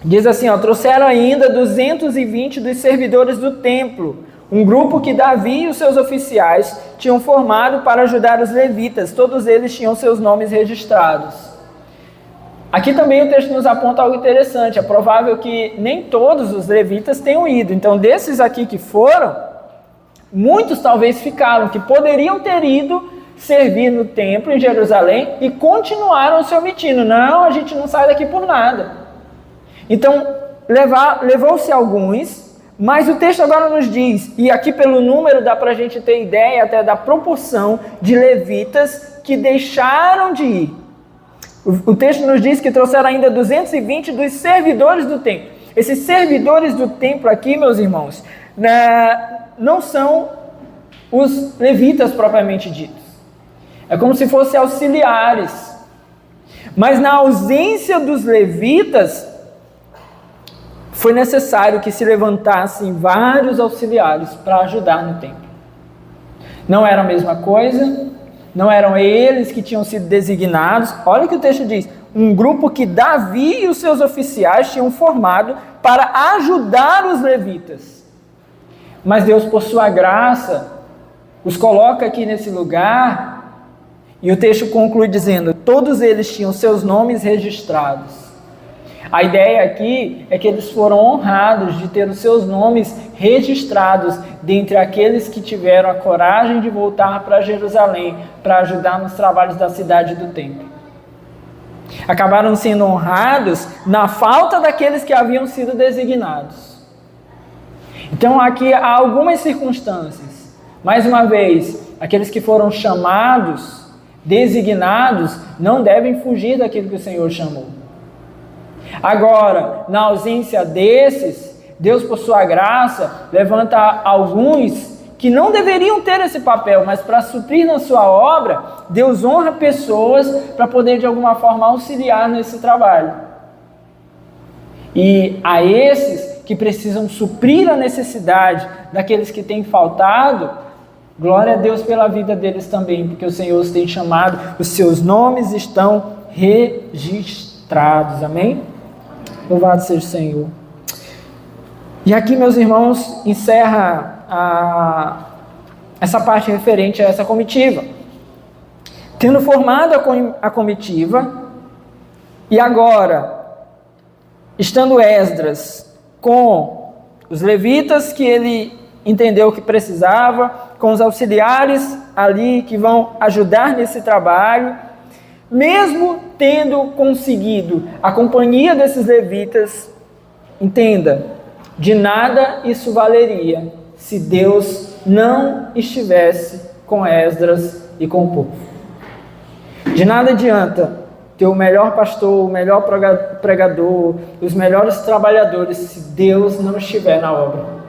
Speaker 1: diz assim, trouxeram ainda 220 dos servidores do templo, um grupo que Davi e os seus oficiais tinham formado para ajudar os levitas. Todos eles tinham seus nomes registrados. Aqui também o texto nos aponta algo interessante. É provável que nem todos os levitas tenham ido. Então, desses aqui que foram, muitos talvez ficaram, que poderiam ter ido servir no templo em Jerusalém e continuaram se omitindo. Não, a gente não sai daqui por nada. Então, levou-se alguns, Mas o texto agora nos diz, e aqui pelo número dá para a gente ter ideia até da proporção de levitas que deixaram de ir. O texto nos diz que trouxeram ainda 220 dos servidores do templo. Esses servidores do templo aqui, meus irmãos, não são os levitas propriamente ditos. É como se fossem auxiliares. Mas na ausência dos levitas, foi necessário que se levantassem vários auxiliares para ajudar no templo. Não era a mesma coisa, não eram eles que tinham sido designados. Olha o que o texto diz: um grupo que Davi e os seus oficiais tinham formado para ajudar os levitas. Mas Deus, por sua graça, os coloca aqui nesse lugar, e o texto conclui dizendo: todos eles tinham seus nomes registrados. A ideia aqui é que eles foram honrados de ter os seus nomes registrados dentre aqueles que tiveram a coragem de voltar para Jerusalém para ajudar nos trabalhos da cidade e do templo. Acabaram sendo honrados na falta daqueles que haviam sido designados. Então aqui há algumas circunstâncias. Mais uma vez, aqueles que foram chamados, designados, não devem fugir daquilo que o Senhor chamou. Agora, na ausência desses, Deus, por sua graça, levanta alguns que não deveriam ter esse papel, mas para suprir na sua obra, Deus honra pessoas para poder de alguma forma auxiliar nesse trabalho. E a esses que precisam suprir a necessidade daqueles que têm faltado, glória a Deus pela vida deles também, porque o Senhor os tem chamado, os seus nomes estão registrados, amém? Louvado seja o Senhor. E aqui, meus irmãos, encerra essa parte referente a essa comitiva. Tendo formado a comitiva, e agora, estando Esdras com os levitas que ele entendeu que precisava, com os auxiliares ali que vão ajudar nesse trabalho, mesmo tendo conseguido a companhia desses levitas, entenda, de nada isso valeria se Deus não estivesse com Esdras e com o povo. De nada adianta ter o melhor pastor, o melhor pregador, os melhores trabalhadores, se Deus não estiver na obra.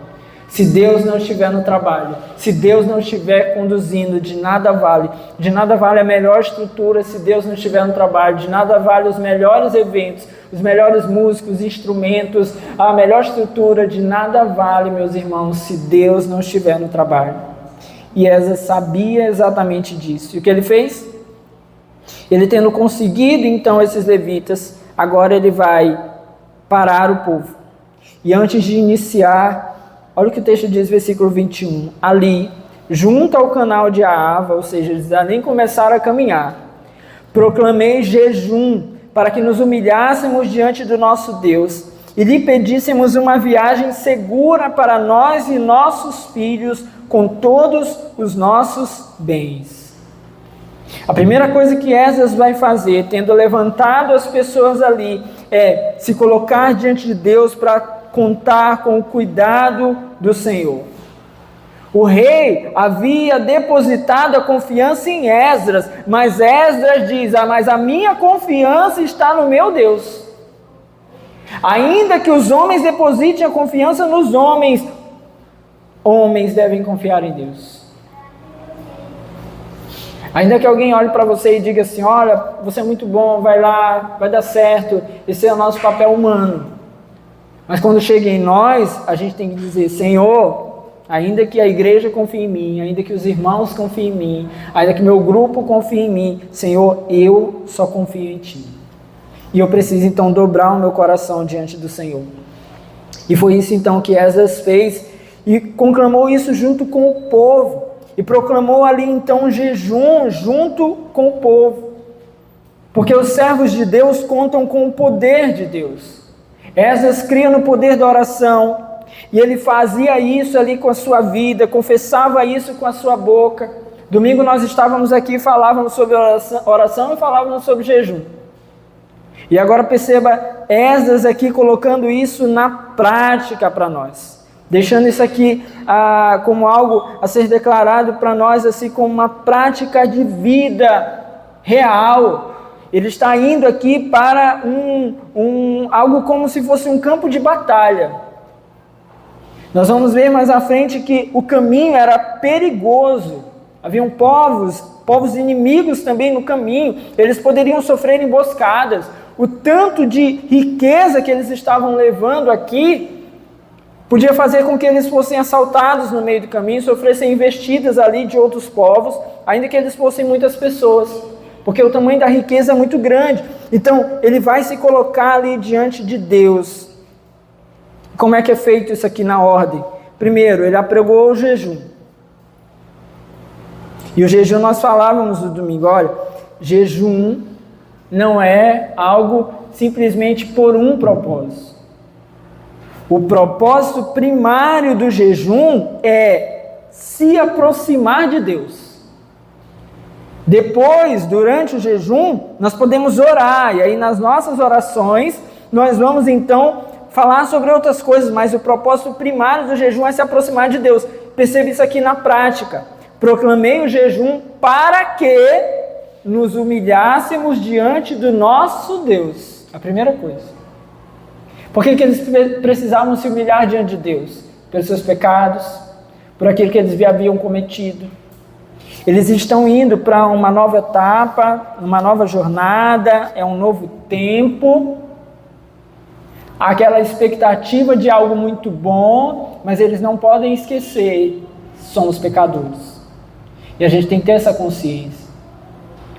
Speaker 1: Se Deus não estiver no trabalho, se Deus não estiver conduzindo, de nada vale. De nada vale a melhor estrutura se Deus não estiver no trabalho. De nada vale os melhores eventos, os melhores músicos, instrumentos, a melhor estrutura. De nada vale, meus irmãos, se Deus não estiver no trabalho. E Esdras sabia exatamente disso. E o que ele fez? Ele tendo conseguido então esses levitas, agora ele vai parar o povo. E antes de iniciar, olha o que o texto diz, versículo 21. Ali, junto ao canal de Aava, ou seja, eles já nem começaram a caminhar, proclamei jejum para que nos humilhássemos diante do nosso Deus e lhe pedíssemos uma viagem segura para nós e nossos filhos com todos os nossos bens. A primeira coisa que Esdras vai fazer, tendo levantado as pessoas ali, é se colocar diante de Deus para contar com o cuidado do Senhor. O rei havia depositado a confiança em Esdras, mas Esdras diz: mas a minha confiança está no meu Deus. Ainda que os homens depositem a confiança nos homens, homens devem confiar em Deus. Ainda que alguém olhe para você e diga assim: olha, você é muito bom, vai lá, vai dar certo, esse é o nosso papel humano. Mas quando chega em nós, a gente tem que dizer: Senhor, ainda que a igreja confie em mim, ainda que os irmãos confiem em mim, ainda que meu grupo confie em mim, Senhor, eu só confio em Ti. E eu preciso então dobrar o meu coração diante do Senhor. E foi isso então que Esdras fez e conclamou isso junto com o povo. E proclamou ali então um jejum junto com o povo. Porque os servos de Deus contam com o poder de Deus. Esdras cria no poder da oração, e ele fazia isso ali com a sua vida, confessava isso com a sua boca. Domingo nós estávamos aqui, falávamos sobre oração e falávamos sobre jejum. E agora perceba Esdras aqui colocando isso na prática para nós. deixando isso aqui como algo a ser declarado para nós, assim, como uma prática de vida real. Ele está indo aqui para algo como se fosse um campo de batalha. Nós vamos ver mais à frente que o caminho era perigoso. Haviam povos inimigos também no caminho. Eles poderiam sofrer emboscadas. O tanto de riqueza que eles estavam levando aqui podia fazer com que eles fossem assaltados no meio do caminho, sofressem investidas ali de outros povos, ainda que eles fossem muitas pessoas, porque o tamanho da riqueza é muito grande. Então, ele vai se colocar ali diante de Deus. Como é que é feito isso aqui na ordem? Primeiro, ele apregou o jejum. E o jejum nós falávamos no domingo, olha, jejum não é algo simplesmente por um propósito. O propósito primário do jejum é se aproximar de Deus. Depois, durante o jejum, nós podemos orar, e aí nas nossas orações, nós vamos então falar sobre outras coisas, mas o propósito primário do jejum é se aproximar de Deus. Perceba isso aqui na prática. Proclamei o jejum para que nos humilhássemos diante do nosso Deus. A primeira coisa. Por que eles precisavam se humilhar diante de Deus? Pelos seus pecados, por aquilo que eles haviam cometido. Eles estão indo para uma nova etapa, uma nova jornada, é um novo tempo. Aquela expectativa de algo muito bom, mas eles não podem esquecer, somos pecadores. E a gente tem que ter essa consciência.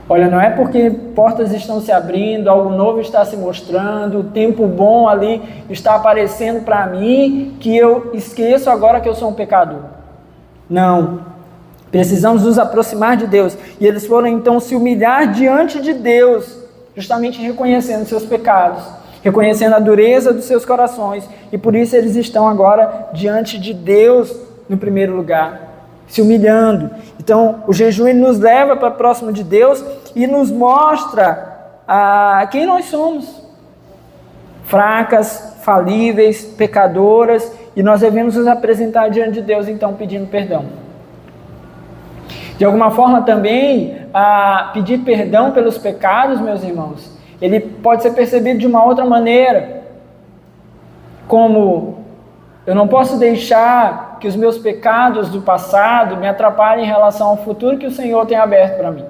Speaker 1: Olha, não é porque portas estão se abrindo, algo novo está se mostrando, o tempo bom ali está aparecendo para mim, que eu esqueço agora que eu sou um pecador. Não. Precisamos nos aproximar de Deus. E eles foram então se humilhar diante de Deus, justamente reconhecendo seus pecados, reconhecendo a dureza dos seus corações. E por isso eles estão agora diante de Deus no primeiro lugar, se humilhando. Então o jejum ele nos leva para próximo de Deus e nos mostra quem nós somos. Fracas, falíveis, pecadoras, e nós devemos nos apresentar diante de Deus então pedindo perdão. De alguma forma também, pedir perdão pelos pecados, meus irmãos, ele pode ser percebido de uma outra maneira, como eu não posso deixar que os meus pecados do passado me atrapalhem em relação ao futuro que o Senhor tem aberto para mim.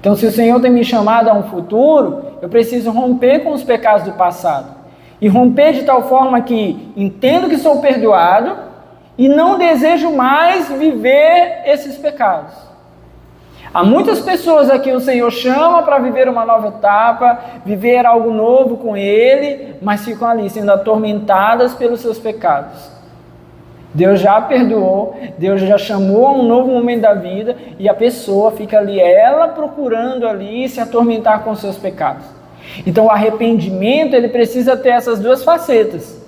Speaker 1: Então, se o Senhor tem me chamado a um futuro, eu preciso romper com os pecados do passado, e romper de tal forma que entendo que sou perdoado, e não desejo mais viver esses pecados. Há muitas pessoas aqui o Senhor chama para viver uma nova etapa, viver algo novo com Ele, mas ficam ali sendo atormentadas pelos seus pecados. Deus já perdoou, Deus já chamou a um novo momento da vida, e a pessoa fica ali, ela procurando ali se atormentar com os seus pecados. Então o arrependimento, ele precisa ter essas duas facetas.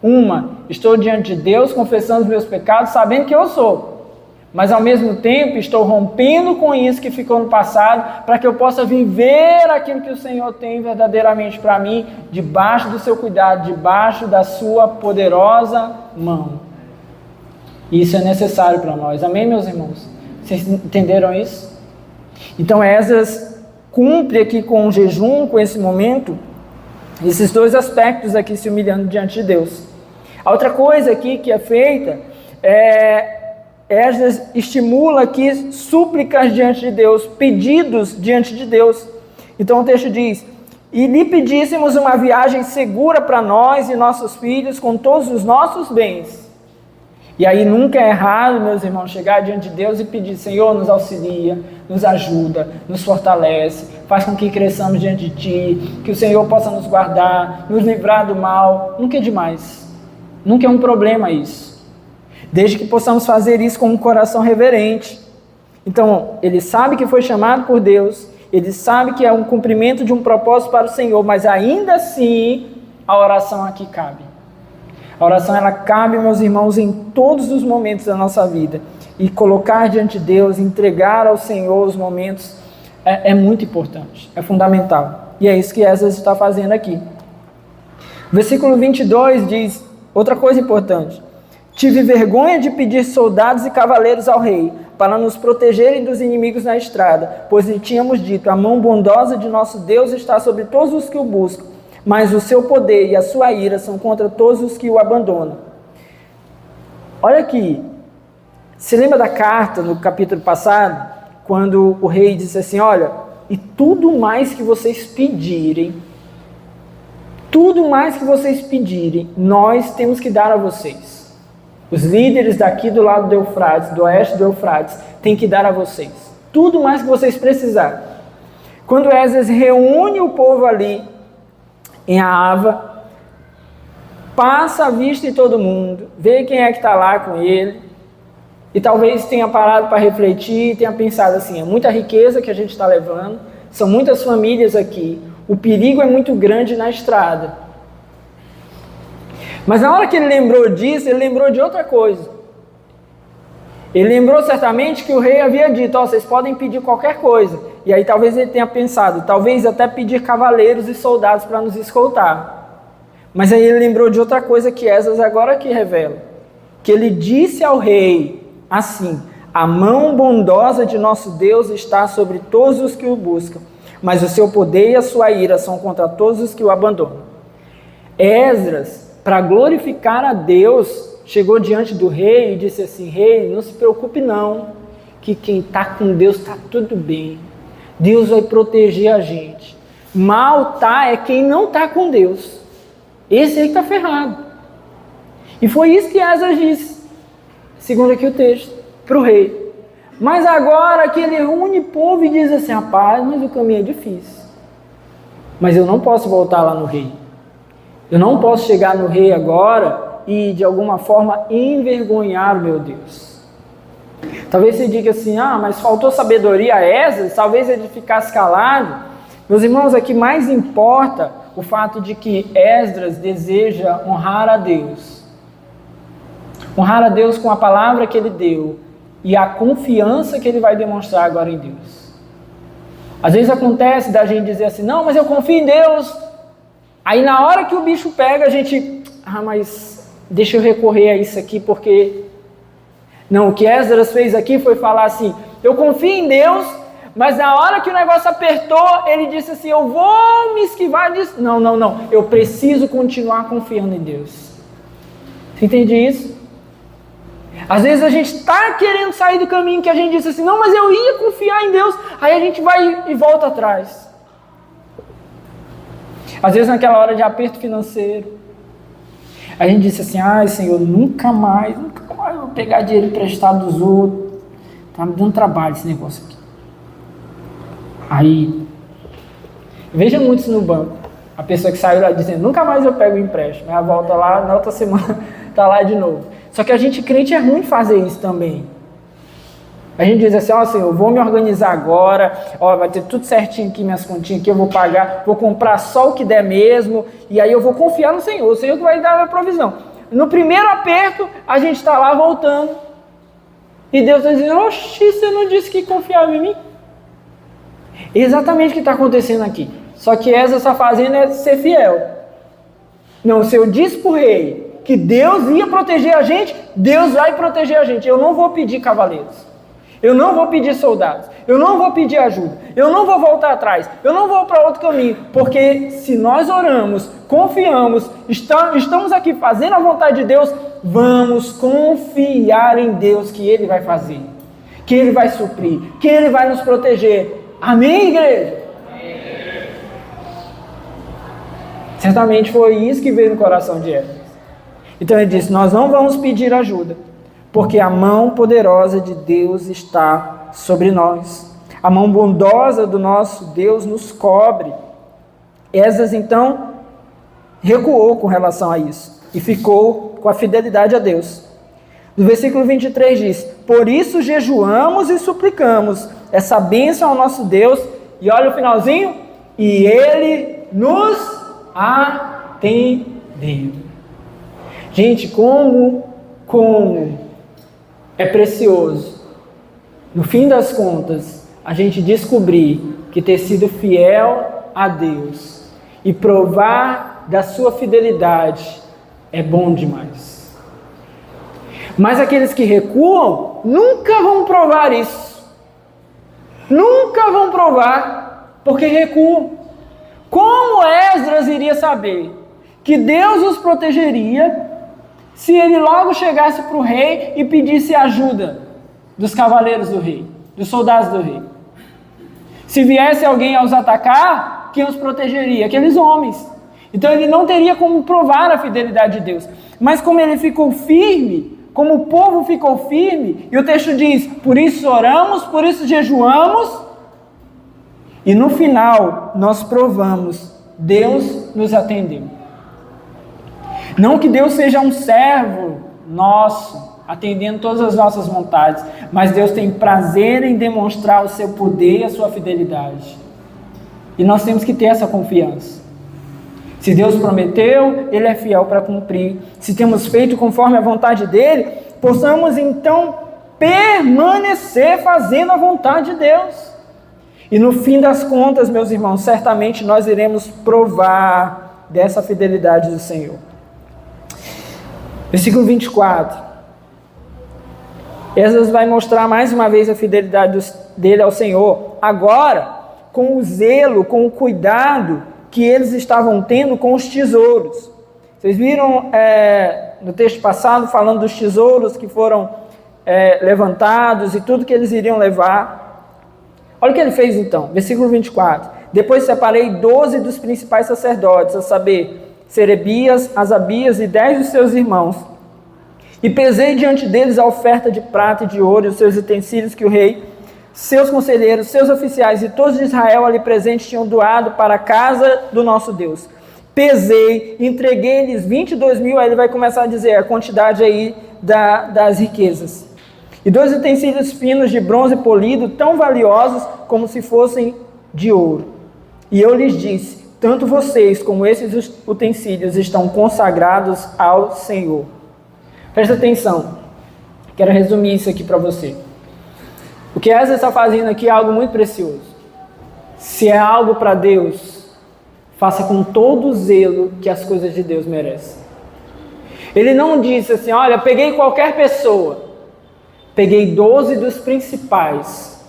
Speaker 1: Uma, estou diante de Deus, confessando os meus pecados, sabendo que eu sou. Mas ao mesmo tempo, estou rompendo com isso que ficou no passado, para que eu possa viver aquilo que o Senhor tem verdadeiramente para mim, debaixo do seu cuidado, debaixo da sua poderosa mão. Isso é necessário para nós. Amém, meus irmãos? Vocês entenderam isso? Então, Esdras cumpre aqui com o jejum, com esse momento, esses dois aspectos aqui, se humilhando diante de Deus. A outra coisa aqui que é feita, Esdras estimula aqui súplicas diante de Deus, pedidos diante de Deus. Então o texto diz, e lhe pedíssemos uma viagem segura para nós e nossos filhos, com todos os nossos bens. E aí nunca é errado, meus irmãos, chegar diante de Deus e pedir, Senhor, nos auxilia, nos ajuda, nos fortalece, faz com que cresçamos diante de Ti, que o Senhor possa nos guardar, nos livrar do mal. Nunca é demais. Nunca é um problema isso, desde que possamos fazer isso com um coração reverente. Então, ele sabe que foi chamado por Deus, ele sabe que é um cumprimento de um propósito para o Senhor, mas ainda assim, a oração aqui cabe. A oração, ela cabe, meus irmãos, em todos os momentos da nossa vida. E colocar diante de Deus, entregar ao Senhor os momentos, é muito importante, é fundamental. E é isso que Esdras está fazendo aqui. Versículo 22 diz... Outra coisa importante, Tive vergonha de pedir soldados e cavaleiros ao rei, para nos protegerem dos inimigos na estrada, pois lhe tínhamos dito, a mão bondosa de nosso Deus está sobre todos os que o buscam, mas o seu poder e a sua ira são contra todos os que o abandonam. Olha aqui, se lembra da carta no capítulo passado, quando o rei disse assim, olha, e tudo mais que vocês pedirem, nós temos que dar a vocês. Os líderes daqui do lado do Eufrates, do oeste do Eufrates, têm que dar a vocês. Tudo mais que vocês precisarem. Quando Esdras reúne o povo ali, em Ahava, passa a vista em todo mundo, vê quem é que está lá com ele, e talvez tenha parado para refletir, tenha pensado assim, é muita riqueza que a gente está levando, são muitas famílias aqui, o perigo é muito grande na estrada. Mas na hora que ele lembrou disso, ele lembrou de outra coisa. Ele lembrou certamente que o rei havia dito, vocês podem pedir qualquer coisa. E aí talvez ele tenha pensado, talvez até pedir cavaleiros e soldados para nos escoltar. Mas aí ele lembrou de outra coisa que Esdras agora aqui revela. Que ele disse ao rei, assim, a mão bondosa de nosso Deus está sobre todos os que o buscam, mas o seu poder e a sua ira são contra todos os que o abandonam. Esdras, para glorificar a Deus, chegou diante do rei e disse assim, rei, não se preocupe não, que quem está com Deus está tudo bem, Deus vai proteger a gente, mal é quem não está com Deus, esse aí está ferrado. E foi isso que Esdras disse, segundo aqui o texto, para o rei. Mas agora que ele reúne o povo e diz assim, rapaz, mas o caminho é difícil, mas eu não posso voltar lá no rei. Eu não posso chegar no rei agora e, de alguma forma, envergonhar o meu Deus. Talvez você diga assim, mas faltou sabedoria a Esdras, talvez ele ficasse calado. Meus irmãos, aqui mais importa o fato de que Esdras deseja honrar a Deus. Honrar a Deus com a palavra que ele deu e a confiança que ele vai demonstrar agora em Deus. Às vezes acontece da gente dizer assim, não, mas eu confio em Deus. Aí na hora que o bicho pega, a gente, mas deixa eu recorrer a isso aqui, porque... Não, o que Esdras fez aqui foi falar assim, eu confio em Deus, mas na hora que o negócio apertou, ele disse assim, eu vou me esquivar disso. Não, eu preciso continuar confiando em Deus. Você entende isso? Às vezes a gente está querendo sair do caminho que a gente disse assim, não, mas eu ia confiar em Deus, aí a gente vai e volta atrás. Às vezes naquela hora de aperto financeiro, a gente disse assim, Senhor, nunca mais vou pegar dinheiro emprestado dos outros, está me dando trabalho esse negócio aqui. Aí, veja muito isso no banco, a pessoa que saiu lá dizendo, nunca mais eu pego o empréstimo, aí volta lá, na outra semana está lá de novo. Só que a gente crente é ruim fazer isso também. A gente diz assim, Senhor, eu vou me organizar agora, vai ter tudo certinho aqui, minhas continhas aqui, eu vou pagar, vou comprar só o que der mesmo, e aí eu vou confiar no Senhor, o Senhor que vai dar a provisão. No primeiro aperto, a gente está lá voltando, e Deus está dizendo, oxi, você não disse que confiava em mim? Exatamente o que está acontecendo aqui, só que essa está fazendo é ser fiel. Não, se eu disse para o rei que Deus ia proteger a gente, Deus vai proteger a gente, eu não vou pedir cavaleiros. Eu não vou pedir soldados, eu não vou pedir ajuda, eu não vou voltar atrás, eu não vou para outro caminho, porque se nós oramos, confiamos, estamos aqui fazendo a vontade de Deus, vamos confiar em Deus que Ele vai fazer, que Ele vai suprir, que Ele vai nos proteger. Amém, igreja? Amém. Certamente foi isso que veio no coração de Esdras. Então ele disse, nós não vamos pedir ajuda, porque a mão poderosa de Deus está sobre nós. A mão bondosa do nosso Deus nos cobre. Esdras, então, recuou com relação a isso e ficou com a fidelidade a Deus. No versículo 23 diz, por isso jejuamos e suplicamos essa bênção ao nosso Deus. E olha o finalzinho, e Ele nos atendeu. Gente, como é precioso, no fim das contas, a gente descobrir que ter sido fiel a Deus e provar da sua fidelidade é bom demais. Mas aqueles que recuam nunca vão provar isso. Nunca vão provar, porque recuam. Como Esdras iria saber que Deus os protegeria se ele logo chegasse para o rei e pedisse ajuda dos cavaleiros do rei, dos soldados do rei? Se viesse alguém a os atacar, quem os protegeria? Aqueles homens. Então ele não teria como provar a fidelidade de Deus. Mas como ele ficou firme, como o povo ficou firme, e o texto diz, por isso oramos, por isso jejuamos, e no final nós provamos, Deus nos atendeu. Não que Deus seja um servo nosso, atendendo todas as nossas vontades, mas Deus tem prazer em demonstrar o seu poder e a sua fidelidade. E nós temos que ter essa confiança. Se Deus prometeu, Ele é fiel para cumprir. Se temos feito conforme a vontade dEle, possamos então permanecer fazendo a vontade de Deus. E no fim das contas, meus irmãos, certamente nós iremos provar dessa fidelidade do Senhor. Versículo 24. Esdras vai mostrar mais uma vez a fidelidade dele ao Senhor, agora com o zelo, com o cuidado que eles estavam tendo com os tesouros. Vocês viram no texto passado falando dos tesouros que foram levantados e tudo que eles iriam levar. Olha o que ele fez então, versículo 24. Depois separei 12 dos principais sacerdotes, a saber, Serebias, Asabias e 10 dos seus irmãos. E pesei diante deles a oferta de prata e de ouro e os seus utensílios que o rei, seus conselheiros, seus oficiais e todos de Israel ali presentes tinham doado para a casa do nosso Deus. Pesei, entreguei-lhes 22.000, aí ele vai começar a dizer a quantidade aí das riquezas. E 2 utensílios finos de bronze polido, tão valiosos como se fossem de ouro. E eu lhes disse, tanto vocês como esses utensílios estão consagrados ao Senhor. Presta atenção, quero resumir isso aqui para você. O que Esdras está fazendo aqui é algo muito precioso. Se é algo para Deus, faça com todo o zelo que as coisas de Deus merecem. Ele não disse assim, olha, peguei qualquer pessoa, peguei 12 dos principais,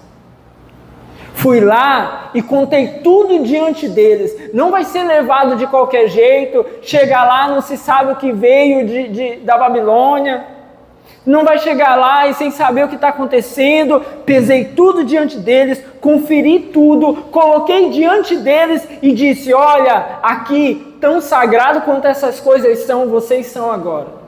Speaker 1: fui lá e contei tudo diante deles. Não vai ser levado de qualquer jeito, chegar lá não se sabe o que veio da Babilônia, não vai chegar lá e sem saber o que está acontecendo. Pesei tudo diante deles, conferi tudo, coloquei diante deles e disse, olha, aqui tão sagrado quanto essas coisas são, vocês são agora.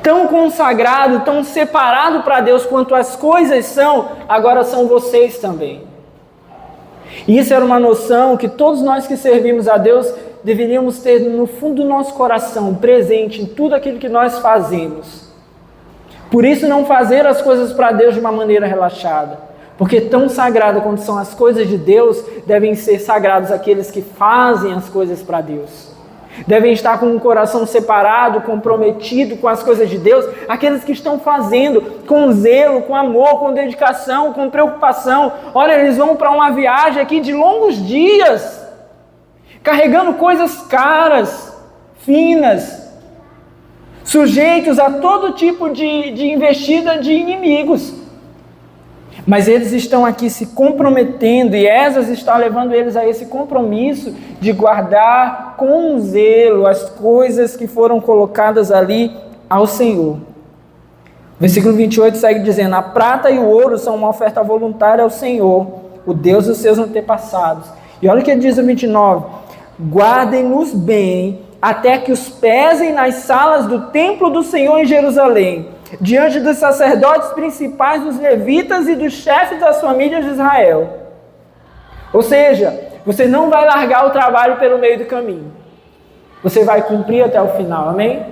Speaker 1: Tão consagrado, tão separado para Deus quanto as coisas são, agora são vocês também. E isso era uma noção que todos nós que servimos a Deus deveríamos ter no fundo do nosso coração, presente em tudo aquilo que nós fazemos. Por isso não fazer as coisas para Deus de uma maneira relaxada, porque tão sagrado quanto são as coisas de Deus, devem ser sagrados aqueles que fazem as coisas para Deus. Devem estar com um coração separado, comprometido com as coisas de Deus, aqueles que estão fazendo com zelo, com amor, com dedicação, com preocupação. Olha, eles vão para uma viagem aqui de longos dias, carregando coisas caras, finas, sujeitos a todo tipo de investida de inimigos. Mas eles estão aqui se comprometendo, e Esdras está levando eles a esse compromisso de guardar com zelo as coisas que foram colocadas ali ao Senhor. Versículo 28 segue dizendo, a prata e o ouro são uma oferta voluntária ao Senhor, o Deus dos seus antepassados. E olha o que ele diz no 29, guardem-nos bem, até que os pesem nas salas do templo do Senhor em Jerusalém, diante dos sacerdotes principais, dos levitas e dos chefes das famílias de Israel. Ou seja, você não vai largar o trabalho pelo meio do caminho. Você vai cumprir até o final, amém?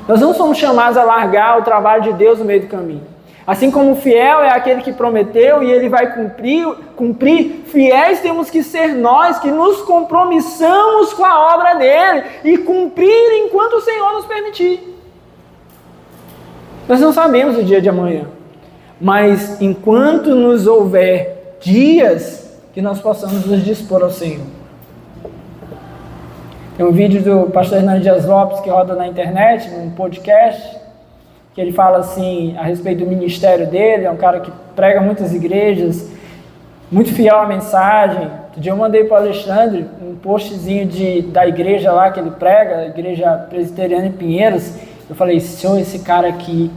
Speaker 1: Nós não somos chamados a largar o trabalho de Deus no meio do caminho. Assim como o fiel é aquele que prometeu e ele vai cumprir, fiéis temos que ser nós que nos compromissamos com a obra dele e cumprir enquanto o Senhor nos permitir. Nós não sabemos o dia de amanhã, mas enquanto nos houver dias, que nós possamos nos dispor ao Senhor. Tem um vídeo do pastor Hernando Dias Lopes que roda na internet, num podcast, que ele fala assim, a respeito do ministério dele. É um cara que prega muitas igrejas, muito fiel à mensagem. Outro dia eu mandei para o Alexandre um postzinho da igreja lá que ele prega, a igreja presbiteriana em Pinheiros. Eu falei, senhor, esse cara aqui,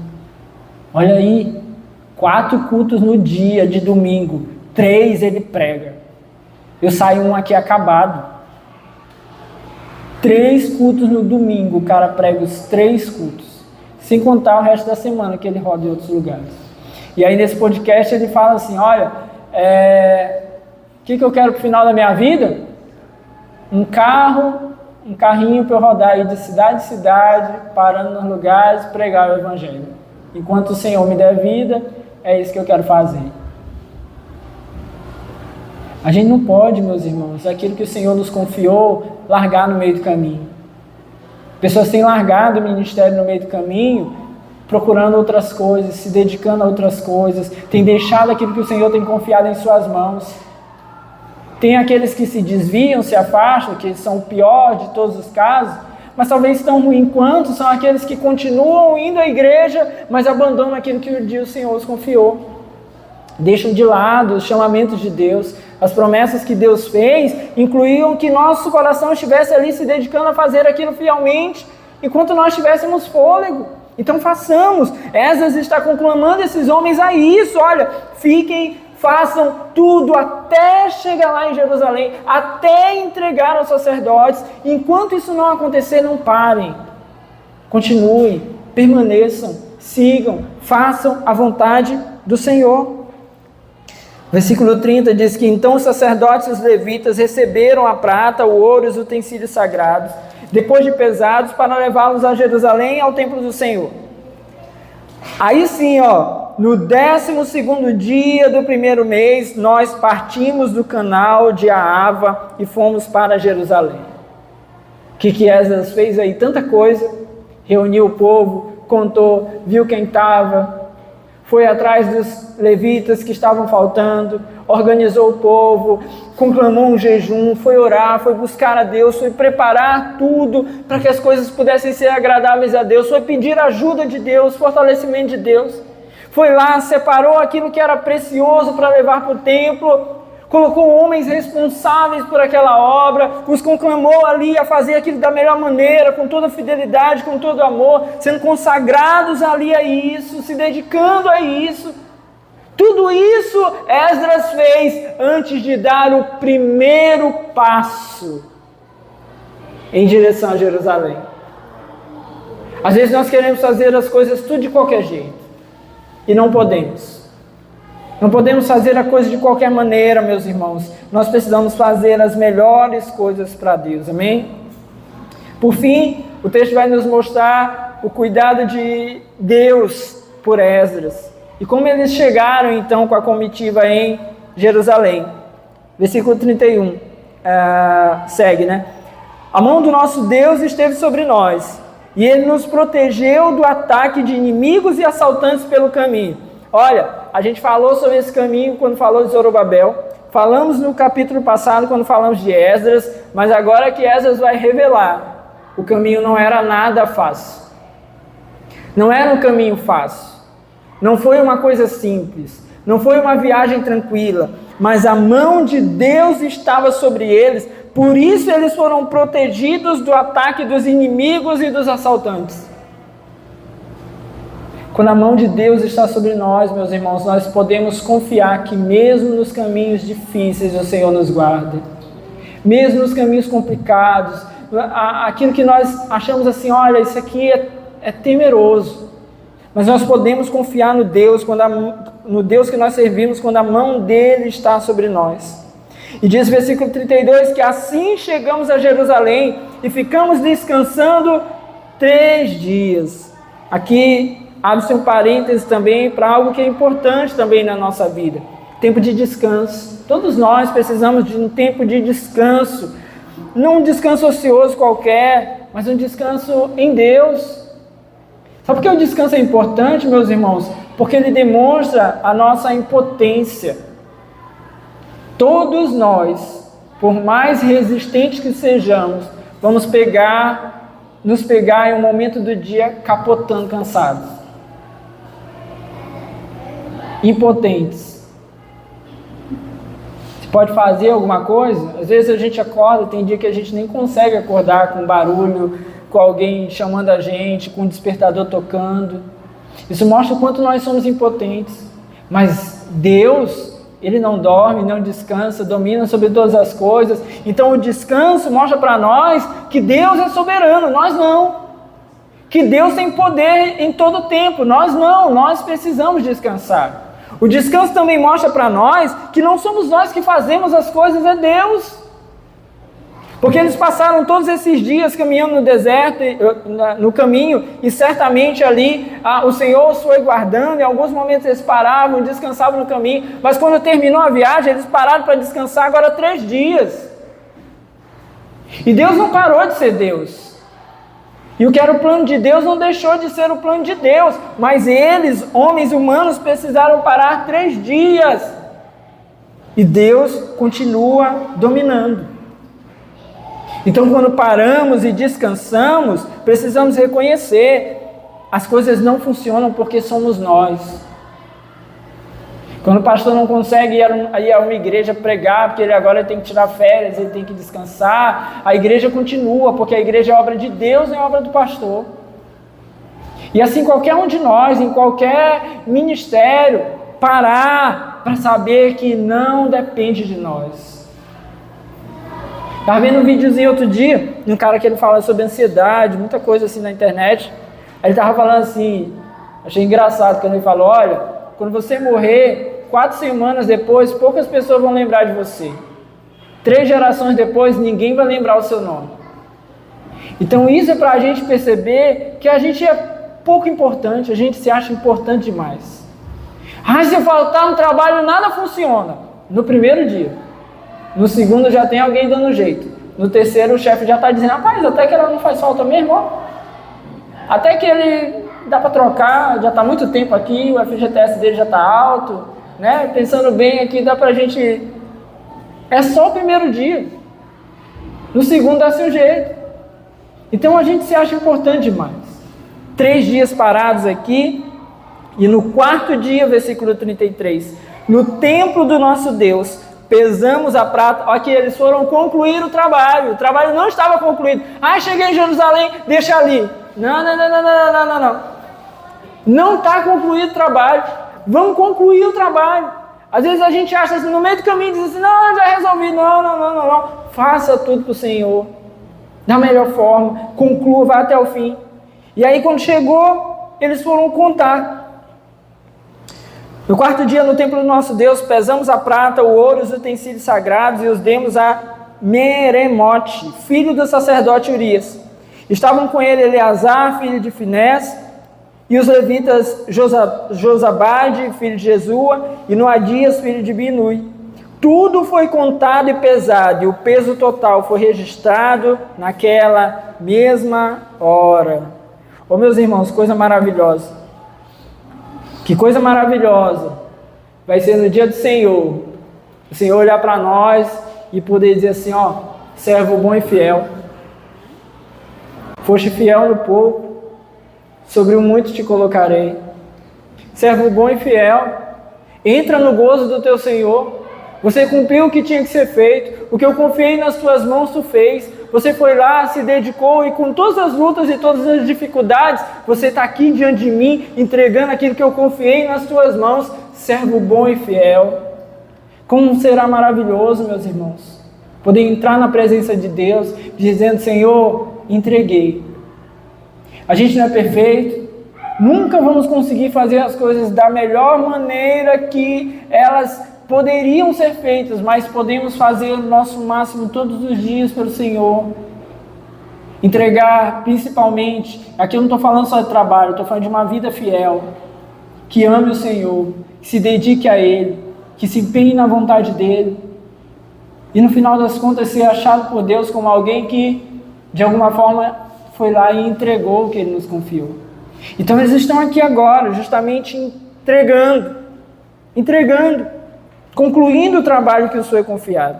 Speaker 1: olha aí, 4 cultos no dia de domingo, 3 ele prega. Eu saio um aqui acabado. 3 cultos no domingo, o cara prega os 3 cultos, sem contar o resto da semana que ele roda em outros lugares. E aí nesse podcast ele fala assim, olha, o que eu quero pro final da minha vida? Um carrinho para eu rodar aí de cidade em cidade, parando nos lugares, pregar o evangelho. Enquanto o Senhor me der vida, é isso que eu quero fazer. A gente não pode, meus irmãos, aquilo que o Senhor nos confiou, largar no meio do caminho. Pessoas têm largado o ministério no meio do caminho, procurando outras coisas, se dedicando a outras coisas, têm deixado aquilo que o Senhor tem confiado em suas mãos. Tem aqueles que se desviam, se afastam, que são o pior de todos os casos, mas talvez tão ruim quanto são aqueles que continuam indo à igreja, mas abandonam aquilo que um dia o Senhor os confiou. Deixam de lado os chamamentos de Deus, as promessas que Deus fez, incluíam que nosso coração estivesse ali se dedicando a fazer aquilo fielmente, enquanto nós tivéssemos fôlego. Então façamos. Esdras está conclamando esses homens a isso. Olha, façam tudo até chegar lá em Jerusalém, até entregar aos sacerdotes. Enquanto isso não acontecer, não parem. Continuem, permaneçam, sigam, façam a vontade do Senhor. Versículo 30 diz que então os sacerdotes e os levitas receberam a prata, o ouro e os utensílios sagrados, depois de pesados, para levá-los a Jerusalém, ao templo do Senhor. Aí sim, no 12º dia do 1º mês, nós partimos do canal de Ahava e fomos para Jerusalém. O que Esdras fez aí? Tanta coisa. Reuniu o povo, contou, viu quem estava, foi atrás dos levitas que estavam faltando, organizou o povo, conclamou um jejum, foi orar, foi buscar a Deus, foi preparar tudo para que as coisas pudessem ser agradáveis a Deus, foi pedir ajuda de Deus, fortalecimento de Deus. Foi lá, separou aquilo que era precioso para levar para o templo, colocou homens responsáveis por aquela obra, os conclamou ali a fazer aquilo da melhor maneira, com toda fidelidade, com todo amor, sendo consagrados ali a isso, se dedicando a isso. Tudo isso Esdras fez antes de dar o primeiro passo em direção a Jerusalém. Às vezes nós queremos fazer as coisas tudo de qualquer jeito e não podemos. Não podemos fazer a coisa de qualquer maneira, meus irmãos. Nós precisamos fazer as melhores coisas para Deus, amém? Por fim, o texto vai nos mostrar o cuidado de Deus por Esdras. E como eles chegaram então com a comitiva em Jerusalém. Versículo 31, segue, né? A mão do nosso Deus esteve sobre nós, e Ele nos protegeu do ataque de inimigos e assaltantes pelo caminho. Olha, a gente falou sobre esse caminho quando falou de Zorobabel, falamos no capítulo passado quando falamos de Esdras, mas agora que Esdras vai revelar, o caminho não era nada fácil. Não era um caminho fácil, não foi uma coisa simples, não foi uma viagem tranquila, mas a mão de Deus estava sobre eles, por isso eles foram protegidos do ataque dos inimigos e dos assaltantes. Quando a mão de Deus está sobre nós, meus irmãos, nós podemos confiar que mesmo nos caminhos difíceis o Senhor nos guarda. Mesmo nos caminhos complicados, aquilo que nós achamos assim, olha, isso aqui é temeroso. Mas nós podemos confiar no Deus, no Deus que nós servimos, quando a mão dele está sobre nós. E diz versículo 32, que assim chegamos a Jerusalém e ficamos descansando 3 dias. Aqui abre-se um parênteses também para algo que é importante também na nossa vida. Tempo de descanso. Todos nós precisamos de um tempo de descanso. Não um descanso ocioso qualquer, mas um descanso em Deus. Sabe por que o descanso é importante, meus irmãos? Porque ele demonstra a nossa impotência. Todos nós, por mais resistentes que sejamos, vamos nos pegar em um momento do dia capotando, cansados, impotentes. Você pode fazer alguma coisa? Às vezes a gente acorda, tem dia que a gente nem consegue acordar com barulho, com alguém chamando a gente, com o despertador tocando. Isso mostra o quanto nós somos impotentes. Mas Deus, Ele não dorme, não descansa, domina sobre todas as coisas. Então o descanso mostra para nós que Deus é soberano, nós não. Que Deus tem poder em todo o tempo, nós não, nós precisamos descansar. O descanso também mostra para nós que não somos nós que fazemos as coisas, é Deus. Porque eles passaram todos esses dias caminhando no deserto, no caminho, e certamente ali o Senhor os foi guardando. Em alguns momentos eles paravam, descansavam no caminho, mas quando terminou a viagem, eles pararam para descansar agora 3 dias. E Deus não parou de ser Deus. E o que era o plano de Deus não deixou de ser o plano de Deus, mas eles, homens humanos, precisaram parar 3 dias. E Deus continua dominando. Então, quando paramos e descansamos, precisamos reconhecer, as coisas não funcionam porque somos nós. Quando o pastor não consegue ir a uma igreja pregar, porque ele agora tem que tirar férias, ele tem que descansar, a igreja continua, porque a igreja é obra de Deus, não é obra do pastor. E assim, qualquer um de nós, em qualquer ministério, parar para saber que não depende de nós. Estava vendo um videozinho outro dia, de um cara que ele fala sobre ansiedade, muita coisa assim na internet. Aí ele estava falando assim, achei engraçado quando ele falou, olha, quando você morrer, 4 semanas depois, poucas pessoas vão lembrar de você. 3 gerações depois, ninguém vai lembrar o seu nome. Então isso é para a gente perceber que a gente é pouco importante, a gente se acha importante demais. Se eu faltar no trabalho, nada funciona. No primeiro dia. No segundo já tem alguém dando jeito. No terceiro o chefe já está dizendo, rapaz, até que ela não faz falta mesmo, ó. Até que ele dá para trocar, já está muito tempo aqui, o FGTS dele já está alto, né? Pensando bem aqui, dá para a gente... É só o primeiro dia. No segundo dá seu jeito. Então a gente se acha importante demais. 3 dias parados aqui, e no 4º dia, versículo 33, no templo do nosso Deus, pesamos a prata. Olha que eles foram concluir o trabalho não estava concluído. Cheguei em Jerusalém, deixa ali. Não. Não está concluído o trabalho. Vamos concluir o trabalho. Às vezes a gente acha assim, no meio do caminho, diz assim, não, já resolvi. Não. Faça tudo para o Senhor, da melhor forma, conclua, vá até o fim. E aí quando chegou, eles foram contar. No 4º dia, no templo do nosso Deus, pesamos a prata, o ouro, os utensílios sagrados e os demos a Meremote, filho do sacerdote Urias. Estavam com ele Eleazar, filho de Finés, e os levitas Josabade, filho de Jesua, e Noadias, filho de Binui. Tudo foi contado e pesado, e o peso total foi registrado naquela mesma hora. Meus irmãos, coisa maravilhosa. Que coisa maravilhosa vai ser no dia do Senhor, o Senhor olhar para nós e poder dizer assim, servo bom e fiel, foste fiel no pouco, sobre o muito te colocarei. Servo bom e fiel, entra no gozo do teu Senhor, você cumpriu o que tinha que ser feito, o que eu confiei nas tuas mãos tu fez, você foi lá, se dedicou e com todas as lutas e todas as dificuldades, você está aqui diante de mim, entregando aquilo que eu confiei nas tuas mãos, servo bom e fiel. Como será maravilhoso, meus irmãos, poder entrar na presença de Deus, dizendo, Senhor, entreguei. A gente não é perfeito, nunca vamos conseguir fazer as coisas da melhor maneira que elas poderiam ser feitas, mas podemos fazer o nosso máximo todos os dias pelo Senhor. Entregar, principalmente, aqui eu não estou falando só de trabalho, estou falando de uma vida fiel, que ame o Senhor, que se dedique a Ele, que se empenhe na vontade dEle, e no final das contas ser achado por Deus como alguém que, de alguma forma, foi lá e entregou o que Ele nos confiou. Então eles estão aqui agora, justamente entregando, concluindo o trabalho que os foi confiado.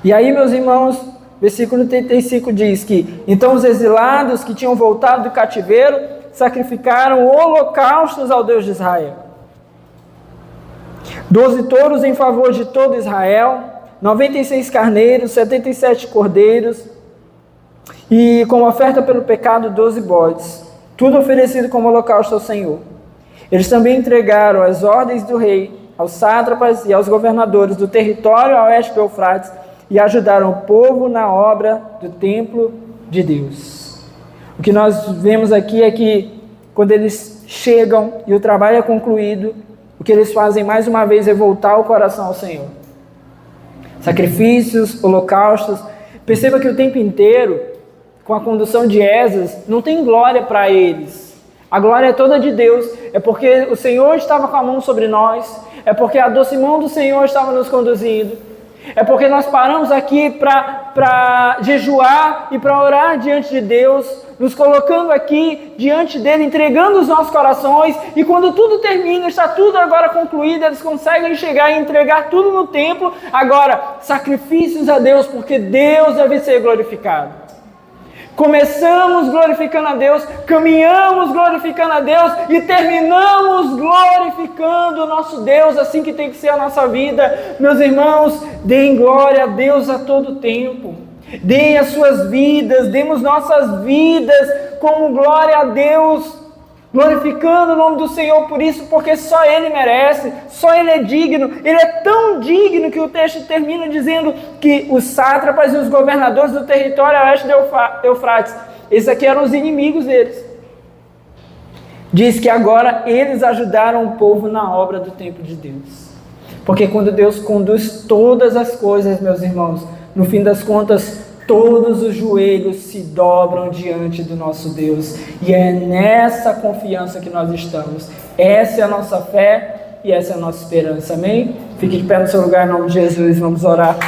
Speaker 1: E aí, meus irmãos, versículo 35 diz que então os exilados que tinham voltado do cativeiro sacrificaram holocaustos ao Deus de Israel. 12 touros em favor de todo Israel, 96 carneiros, 77 cordeiros, e como oferta pelo pecado 12 bodes, tudo oferecido como holocausto ao Senhor. Eles também entregaram as ordens do rei aos sátrapas e aos governadores do território a oeste do Eufrates e ajudaram o povo na obra do templo de Deus. O que nós vemos aqui é que quando eles chegam e o trabalho é concluído, o que eles fazem mais uma vez é voltar o coração ao Senhor. Sacrifícios, holocaustos. Perceba que o tempo inteiro, com a condução de Esdras, não tem glória para eles. A glória é toda de Deus. É porque o Senhor estava com a mão sobre nós. É porque a doce mão do Senhor estava nos conduzindo. É porque nós paramos aqui para jejuar e para orar diante de Deus, nos colocando aqui diante dele, entregando os nossos corações, e quando tudo termina, está tudo agora concluído, eles conseguem chegar e entregar tudo no templo. Agora, sacrifícios a Deus, porque Deus deve ser glorificado. Começamos glorificando a Deus, caminhamos glorificando a Deus e terminamos glorificando o nosso Deus, assim que tem que ser a nossa vida. Meus irmãos, deem glória a Deus a todo tempo. Deem as suas vidas, demos nossas vidas como glória a Deus, glorificando o nome do Senhor por isso, porque só Ele merece, só Ele é digno. Ele é tão digno que o texto termina dizendo que os sátrapas e os governadores do território a oeste do Eufrates, esses aqui eram os inimigos deles. Diz que agora eles ajudaram o povo na obra do templo de Deus. Porque quando Deus conduz todas as coisas, meus irmãos, no fim das contas, todos os joelhos se dobram diante do nosso Deus. E é nessa confiança que nós estamos. Essa é a nossa fé e essa é a nossa esperança. Amém? Fique de pé no seu lugar em nome de Jesus. Vamos orar.